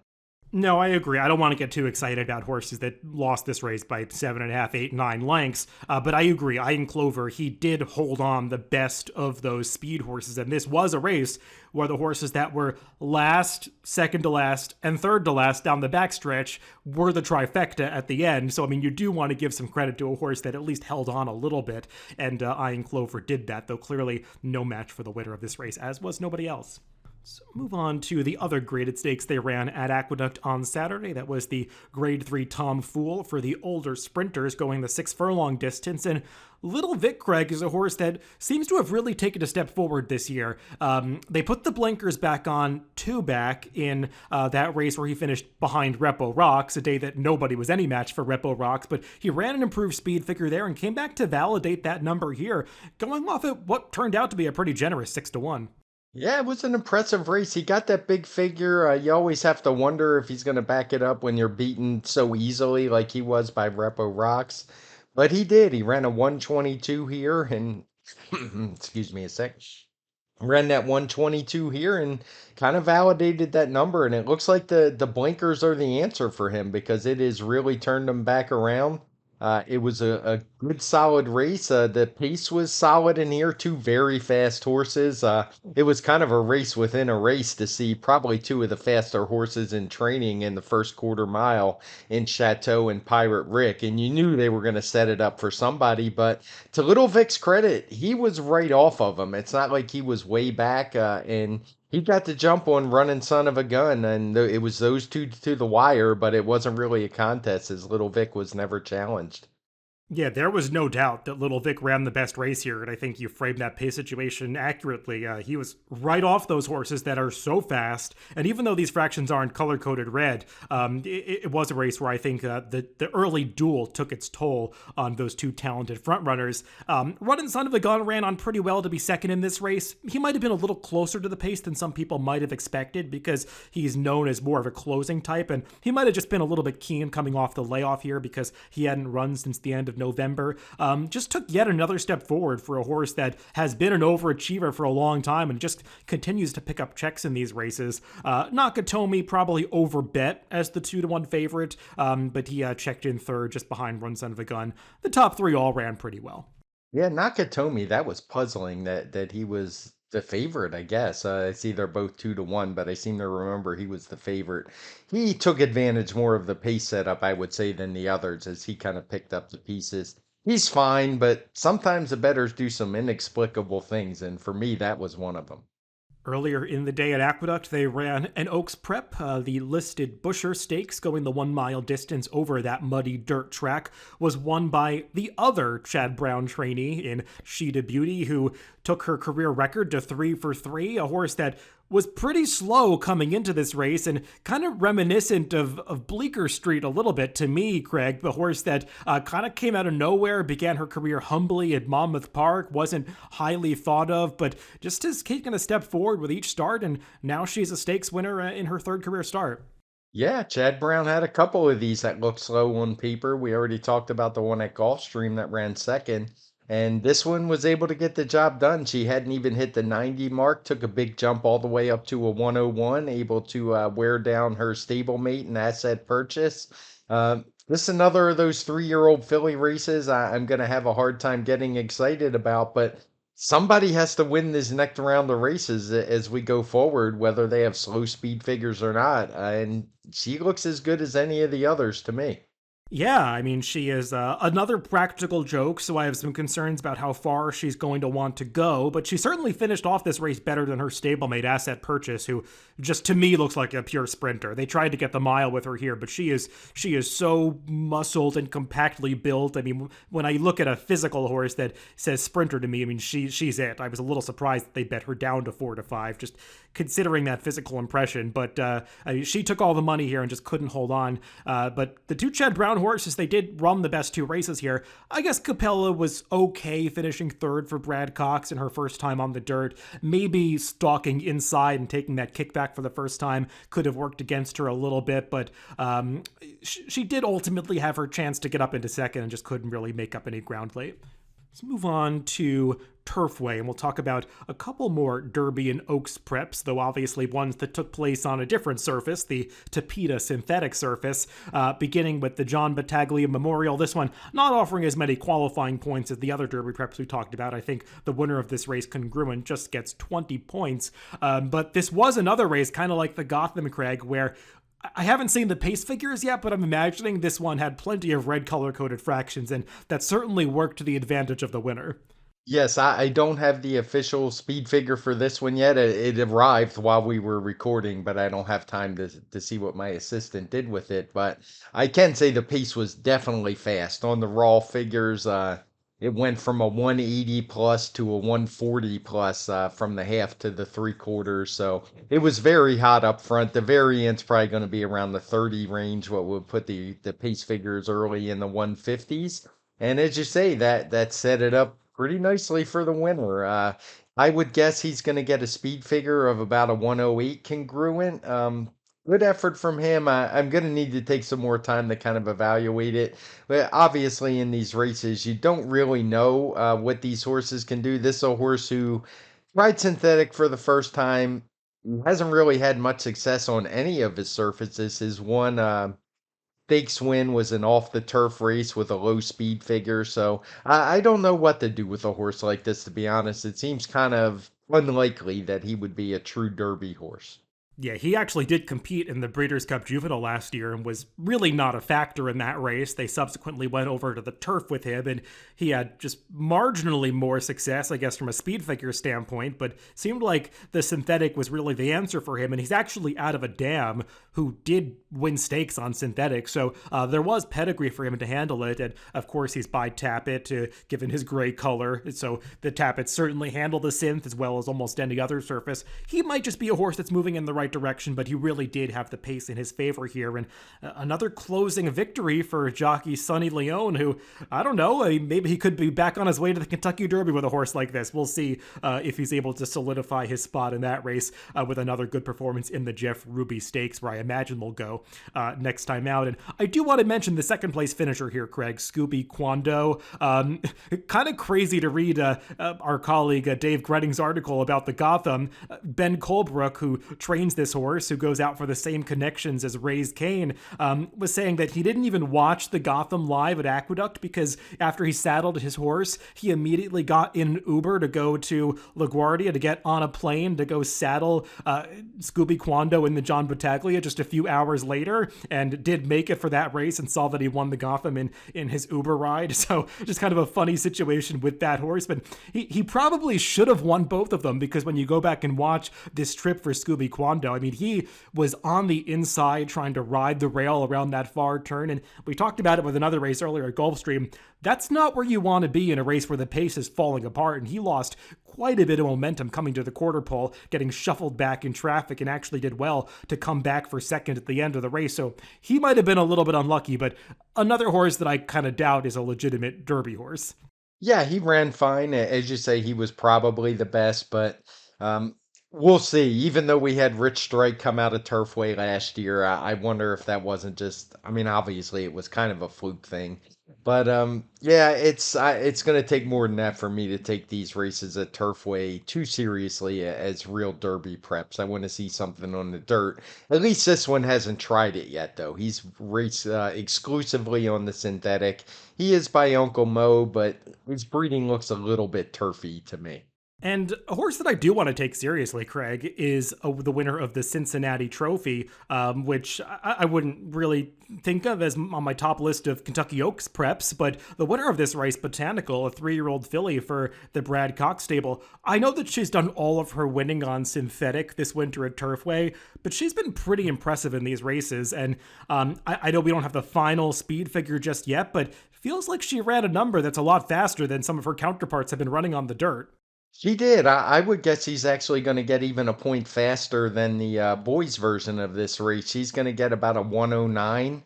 No, I agree. I don't want to get too excited about horses that lost this race by 7.5, 8, 9 lengths. But I agree. Ian Clover, he did hold on the best of those speed horses. And this was a race where the horses that were last, second to last, and third to last down the backstretch were the trifecta at the end. So, I mean, you do want to give some credit to a horse that at least held on a little bit. And Ian Clover did that, though clearly no match for the winner of this race, as was nobody else. So move on to the other graded stakes they ran at Aqueduct on Saturday. That was the Grade 3 Tom Fool for the older sprinters going the 6 furlong distance. And Little Vic Craig is a horse that seems to have really taken a step forward this year. They put the blinkers back on two back in that race where he finished behind Repo Rocks, a day that nobody was any match for Repo Rocks, but he ran an improved speed figure there and came back to validate that number here, going off at what turned out to be a pretty generous 6-1. Yeah, it was an impressive race. He got that big figure. You always have to wonder if he's going to back it up when you're beaten so easily like he was by Repo Rocks. But he did. He ran a 122 here and, excuse me a sec, ran that 122 here and kind of validated that number. And it looks like the blinkers are the answer for him because it has really turned him back around. It was a good solid race. The pace was solid in here, two very fast horses. It was kind of a race within a race to see probably two of the faster horses in training in the first quarter mile in Chateau and Pirate Rick. And you knew they were going to set it up for somebody. But to Little Vic's credit, he was right off of them. It's not like he was way back. And he got the jump on Running Son of a Gun, and it was those two to the wire, but it wasn't really a contest as Little Vic was never challenged. Yeah, there was no doubt that Little Vic ran the best race here, and I think you framed that pace situation accurately. He was right off those horses that are so fast, and even though these fractions aren't color coded red, it was a race where I think the early duel took its toll on those two talented front runners. Running Son of a Gun ran on pretty well to be second in this race. He might have been a little closer to the pace than some people might have expected because he's known as more of a closing type, and he might have just been a little bit keen coming off the layoff here because he hadn't run since the end of November. Just took yet another step forward for a horse that has been an overachiever for a long time and just continues to pick up checks in these races. Nakatomi probably overbet as the 2-1 favorite, but he checked in third just behind Run Son of a Gun. The top three all ran pretty well. Yeah, Nakatomi, that was puzzling that he was the favorite, I guess. I see they're both 2-1, but I seem to remember he was the favorite. He took advantage more of the pace setup, I would say, than the others as he kind of picked up the pieces. He's fine, but sometimes the betters do some inexplicable things, and for me, that was one of them. Earlier in the day at Aqueduct, they ran an Oaks Prep, the listed Busher Stakes, going the 1 mile distance over that muddy dirt track, was won by the other Chad Brown trainee in Sheeta Beauty, who took her career record to 3 for 3, a horse that was pretty slow coming into this race and kind of reminiscent of Bleecker Street a little bit to me, Craig. The horse that kind of came out of nowhere, began her career humbly at Monmouth Park, wasn't highly thought of, but just has taken a step forward with each start, and now she's a stakes winner in her third career start. Yeah, Chad Brown had a couple of these that looked slow on paper. We already talked about the one at Gulfstream that ran second. And this one was able to get the job done. She hadn't even hit the 90 mark, took a big jump all the way up to a 101, able to wear down her stablemate and asset purchase. This is another of those 3-year-old filly races I'm going to have a hard time getting excited about, but somebody has to win this next round of races as we go forward, whether they have slow speed figures or not. And she looks as good as any of the others to me. Yeah, I mean, she is another practical joke, so I have some concerns about how far she's going to want to go, but she certainly finished off this race better than her stablemate Asset Purchase, who just to me looks like a pure sprinter. They tried to get the mile with her here, but she is so muscled and compactly built. I mean, when I look at a physical horse that says sprinter to me, I mean, she's it. I was a little surprised that they bet her down to 4 to 5, just considering that physical impression, but I mean, she took all the money here and just couldn't hold on. But the two Chad Brown horses, they did run the best two races here. I guess Capella was okay finishing third for Brad Cox in her first time on the dirt. Maybe stalking inside and taking that kickback for the first time could have worked against her a little bit, but she did ultimately have her chance to get up into second and just couldn't really make up any ground late. Let's move on to Turfway, and we'll talk about a couple more Derby and Oaks preps, though obviously ones that took place on a different surface, the Tapeta synthetic surface, beginning with the John Battaglia Memorial. This one not offering as many qualifying points as the other Derby preps we talked about. I think the winner of this race, Congruent, just gets 20 points. But this was another race, kind of like the Gotham, Craig, where I haven't seen the pace figures yet, but I'm imagining this one had plenty of red color-coded fractions, and that certainly worked to the advantage of the winner. Yes, I don't have the official speed figure for this one yet. It arrived while we were recording, but I don't have time to see what my assistant did with it. But I can say the pace was definitely fast. On the raw figures, it went from a 180 plus to a 140 plus from the half to the three quarters. So it was very hot up front. The variant's probably going to be around the 30 range, what would put the pace figures early in the 150s. And as you say, that set it up pretty nicely for the winner. I would guess he's going to get a speed figure of about a 108 congruent. Good effort from him. I'm going to need to take some more time to kind of evaluate it. But obviously, in these races, you don't really know what these horses can do. This is a horse who tried synthetic for the first time. He hasn't really had much success on any of his surfaces. His one stakes win was an off the turf race with a low speed figure. So I don't know what to do with a horse like this, to be honest. It seems kind of unlikely that he would be a true Derby horse. Yeah, he actually did compete in the Breeders' Cup Juvenile last year and was really not a factor in that race. They subsequently went over to the turf with him, and he had just marginally more success, I guess, from a speed figure standpoint, but seemed like the synthetic was really the answer for him, and he's actually out of a dam who did win stakes on synthetic, so there was pedigree for him to handle it, and of course he's by Tappet, given his gray color, so the Tappet certainly handle the synth as well as almost any other surface. He might just be a horse that's moving in the right direction, but he really did have the pace in his favor here. And another closing victory for jockey Sonny Leone, who, I don't know, maybe he could be back on his way to the Kentucky Derby with a horse like this. We'll see if he's able to solidify his spot in that race with another good performance in the Jeff Ruby Stakes, where I imagine we'll go next time out. And I do want to mention the second place finisher here, Craig, Scooby Quando. Kind of crazy to read our colleague Dave Gretting's article about the Gotham. Ben Colebrook, who trains this horse, who goes out for the same connections as Ray's Kane, was saying that he didn't even watch the Gotham live at Aqueduct because after he saddled his horse, he immediately got in an Uber to go to LaGuardia to get on a plane to go saddle Scooby Quando in the John Battaglia just a few hours later, and did make it for that race and saw that he won the Gotham in his Uber ride. So just kind of a funny situation with that horse, but he probably should have won both of them, because when you go back and watch this trip for Scooby Quando, I mean, he was on the inside trying to ride the rail around that far turn, and we talked about it with another race earlier at Gulfstream. That's not where you want to be in a race where the pace is falling apart, and he lost quite a bit of momentum coming to the quarter pole, getting shuffled back in traffic, and actually did well to come back for second at the end of the race. So he might have been a little bit unlucky, but another horse that I kind of doubt is a legitimate Derby horse. Yeah, he ran fine. As you say, he was probably the best, but um, we'll see. Even though we had Rich Strike come out of Turfway last year, I wonder if that wasn't just, I mean, obviously it was kind of a fluke thing. But yeah, it's going to take more than that for me to take these races at Turfway too seriously as real Derby preps. I want to see something on the dirt. At least this one hasn't tried it yet, though. He's raced exclusively on the synthetic. He is by Uncle Mo, but his breeding looks a little bit turfy to me. And a horse that I do want to take seriously, Craig, is the winner of the Cincinnati Trophy, which I wouldn't really think of as on my top list of Kentucky Oaks preps, but the winner of this race, Botanical, a 3-year-old filly for the Brad Cox stable. I know that she's done all of her winning on synthetic this winter at Turfway, but she's been pretty impressive in these races, and I know we don't have the final speed figure just yet, but feels like she ran a number that's a lot faster than some of her counterparts have been running on the dirt. She did. I would guess he's actually going to get even a point faster than the boys' version of this race. She's going to get about a 109.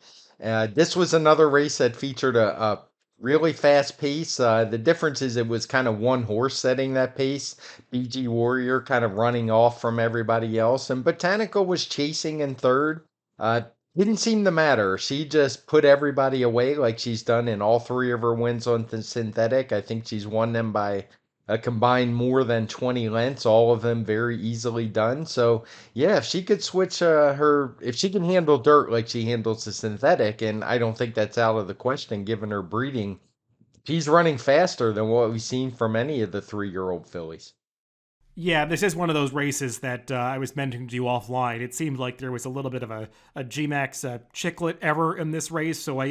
This was another race that featured a really fast pace. The difference is it was kind of one horse setting that pace. BG Warrior kind of running off from everybody else. And Botanical was chasing in third. Uh, didn't seem to matter. She just put everybody away like she's done in all three of her wins on the synthetic. I think she's won them by combined more than 20 lengths, all of them very easily done. So, yeah, if she could switch if she can handle dirt like she handles the synthetic, and I don't think that's out of the question given her breeding, she's running faster than what we've seen from any of the 3-year-old fillies. Yeah, this is one of those races that I was mentioning to you offline. It seemed like there was a little bit of a GMAX chiclet error in this race, so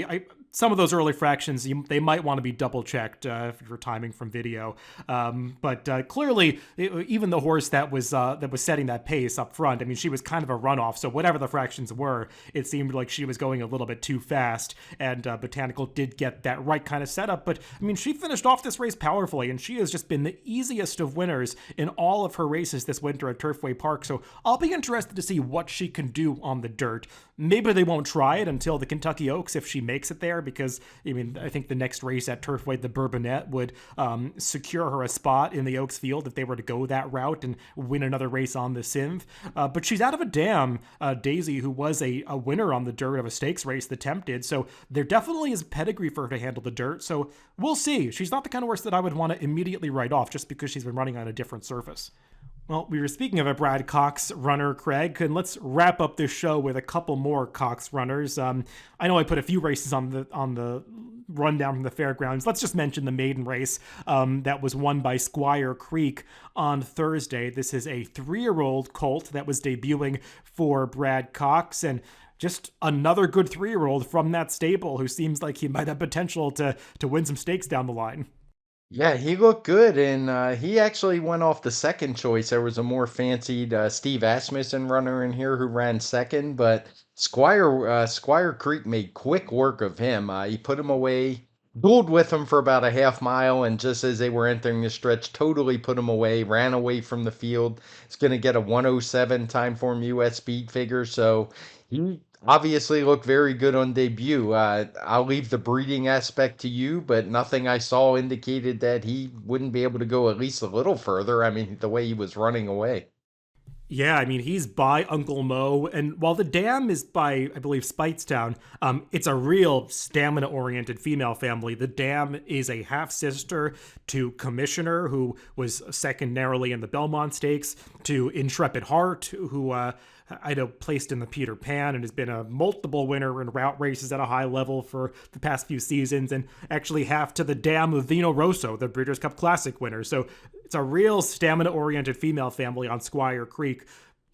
some of those early fractions, they might want to be double checked for timing from video. But clearly, even the horse that was setting that pace up front, I mean, she was kind of a runoff. So whatever the fractions were, it seemed like she was going a little bit too fast. And Botanical did get that right kind of setup. But I mean, she finished off this race powerfully, and she has just been the easiest of winners in all of her races this winter at Turfway Park. So I'll be interested to see what she can do on the dirt. Maybe they won't try it until the Kentucky Oaks if she makes it there, because I mean, I think the next race at Turfway, the Bourbonnette, would secure her a spot in the Oaks field if they were to go that route and win another race on the synth. But she's out of a dam, Daisy, who was a winner on the dirt of a stakes race, the Tempted. So there definitely is pedigree for her to handle the dirt. So we'll see. She's not the kind of horse that I would want to immediately write off just because she's been running on a different surface. Well, we were speaking of a Brad Cox runner, Craig, and let's wrap up this show with a couple more Cox runners. I know I put a few races on the rundown from the fairgrounds. Let's just mention the maiden race that was won by Squire Creek on Thursday. This is a 3-year-old colt that was debuting for Brad Cox, and just another good 3-year-old from that stable who seems like he might have potential to win some stakes down the line. Yeah, he looked good, and he actually went off the second choice. There was a more fancied Steve Asmussen runner in here who ran second, but Squire Creek made quick work of him. He put him away, dueled with him for about a half mile, and just as they were entering the stretch, totally put him away, ran away from the field. It's going to get a 107 time form US speed figure, so he obviously looked very good on debut. I'll leave the breeding aspect to you, but nothing I saw indicated that he wouldn't be able to go at least a little further. I mean, the way he was running away. Yeah, I mean, he's by Uncle Mo, and while the dam is by, I believe, Speightstown, it's a real stamina-oriented female family. The dam is a half-sister to Commissioner, who was second narrowly in the Belmont Stakes, to Intrepid Heart, who I know placed in the Peter Pan and has been a multiple winner in route races at a high level for the past few seasons, and actually half to the dam of Vino Rosso, the Breeders' Cup Classic winner. So it's a real stamina-oriented female family on Squire Creek.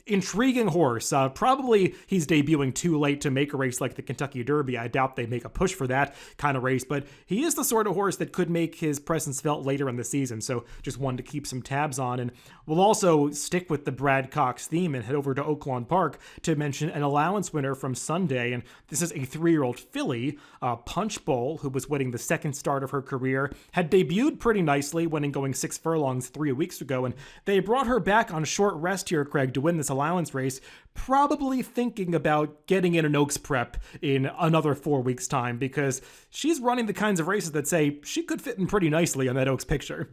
Intriguing horse. Probably he's debuting too late to make a race like the Kentucky Derby. I doubt they make a push for that kind of race, but he is the sort of horse that could make his presence felt later in the season, so just one to keep some tabs on. And we'll also stick with the Brad Cox theme and head over to Oaklawn Park to mention an allowance winner from Sunday, and this is a 3-year-old filly, Punch Bowl, who was winning the second start of her career, had debuted pretty nicely, winning going 6 furlongs 3 weeks ago, and they brought her back on short rest here, Craig, to win this allowance race, probably thinking about getting in an Oaks prep in another 4 weeks' time, because she's running the kinds of races that say she could fit in pretty nicely on that Oaks picture.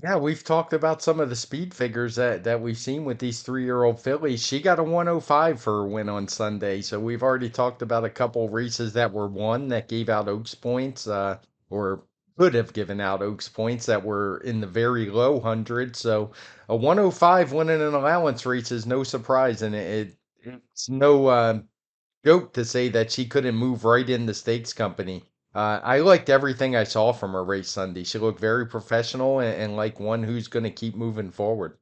Yeah, we've talked about some of the speed figures that we've seen with these 3-year-old fillies. She got a 105 for her win on Sunday. So we've already talked about a couple races that were won that gave out Oaks points, or could have given out Oaks points that were in the very low hundreds. So a 105 winning an allowance race is no surprise, and it's no joke to say that she couldn't move right in the stakes company. I liked everything I saw from her race Sunday. She looked very professional and like one who's going to keep moving forward.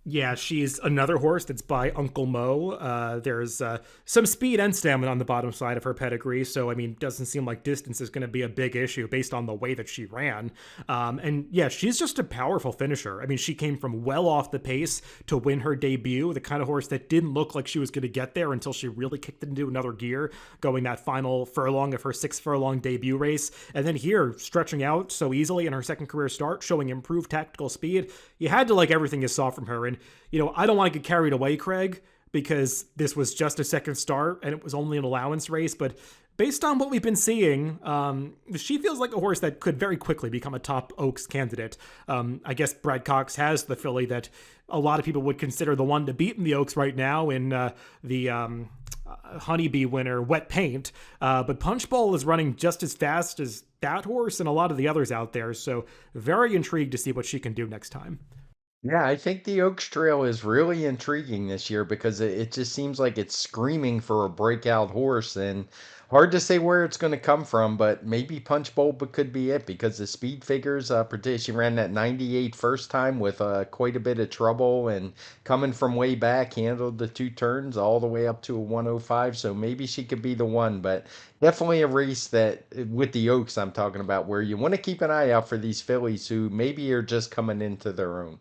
Yeah, she's another horse that's by Uncle Mo. There's some speed and stamina on the bottom side of her pedigree, so I mean, doesn't seem like distance is going to be a big issue based on the way that she ran. And yeah, she's just a powerful finisher. I mean, she came from well off the pace to win her debut, the kind of horse that didn't look like she was going to get there until she really kicked it into another gear, going that final furlong of her 6 furlong debut race. And then here, stretching out so easily in her second career start, showing improved tactical speed. You had to like everything you saw from her. And I don't want to get carried away, Craig, because this was just a second start and it was only an allowance race. But based on what we've been seeing, she feels like a horse that could very quickly become a top Oaks candidate. I guess Brad Cox has the filly that a lot of people would consider the one to beat in the Oaks right now in the Honeybee winner, Wet Paint. But Punch Bowl is running just as fast as that horse and a lot of the others out there. So very intrigued to see what she can do next time. Yeah, I think the Oaks Trail is really intriguing this year because it just seems like it's screaming for a breakout horse, and hard to say where it's going to come from, but maybe Punch Bowl could be it because the speed figures, particularly she ran that 98 first time with quite a bit of trouble and coming from way back, handled the 2 turns all the way up to a 105, so maybe she could be the one, but definitely a race that with the Oaks I'm talking about where you want to keep an eye out for these fillies who maybe are just coming into their own.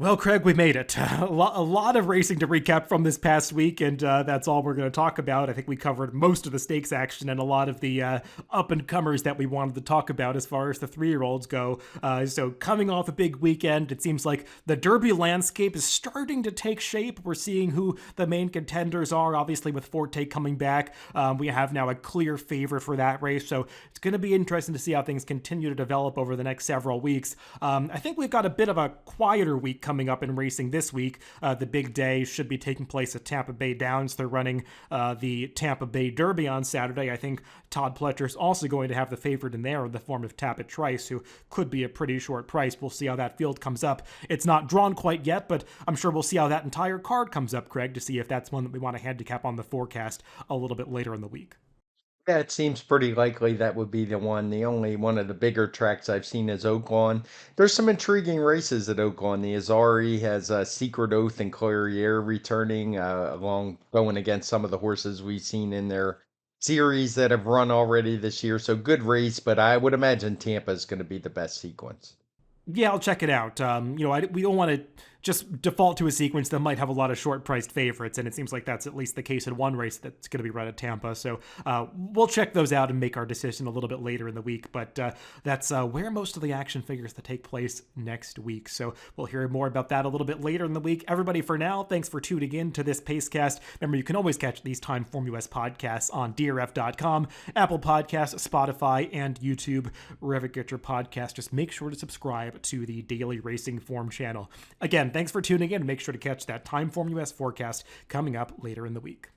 Well, Craig, we made it. A lot of racing to recap from this past week, and that's all we're going to talk about. I think we covered most of the stakes action and a lot of the up-and-comers that we wanted to talk about as far as the 3-year-olds go. So coming off a big weekend, it seems like the Derby landscape is starting to take shape. We're seeing who the main contenders are, obviously with Forte coming back. We have now a clear favorite for that race, so it's going to be interesting to see how things continue to develop over the next several weeks. I think we've got a bit of a quieter week coming up in racing this week. The big day should be taking place at Tampa Bay Downs. They're running the Tampa Bay Derby on Saturday. I think Todd Pletcher's also going to have the favorite in there in the form of Tapit Trice, who could be a pretty short price. We'll see how that field comes up. It's not drawn quite yet, but I'm sure we'll see how that entire card comes up, Craig, to see if that's one that we want to handicap on the forecast a little bit later in the week. Yeah, it seems pretty likely that would be the one. The only one of the bigger tracks I've seen is Oaklawn. There's some intriguing races at Oaklawn. The Azari has Secret Oath and Clairiere returning, along going against some of the horses we've seen in their series that have run already this year. So good race, but I would imagine Tampa is going to be the best sequence. Yeah, I'll check it out. We don't want to just default to a sequence that might have a lot of short-priced favorites, and it seems like that's at least the case in one race that's going to be run at Tampa. So we'll check those out and make our decision a little bit later in the week. But that's where most of the action figures to take place next week. So we'll hear more about that a little bit later in the week. Everybody, for now, thanks for tuning in to this Pacecast. Remember, you can always catch these TimeformUS podcasts on DRF.com, Apple Podcasts, Spotify, and YouTube. Wherever you get your podcast, just make sure to subscribe to the Daily Racing Form channel. Again, thanks for tuning in. Make sure to catch that TimeformUS forecast coming up later in the week.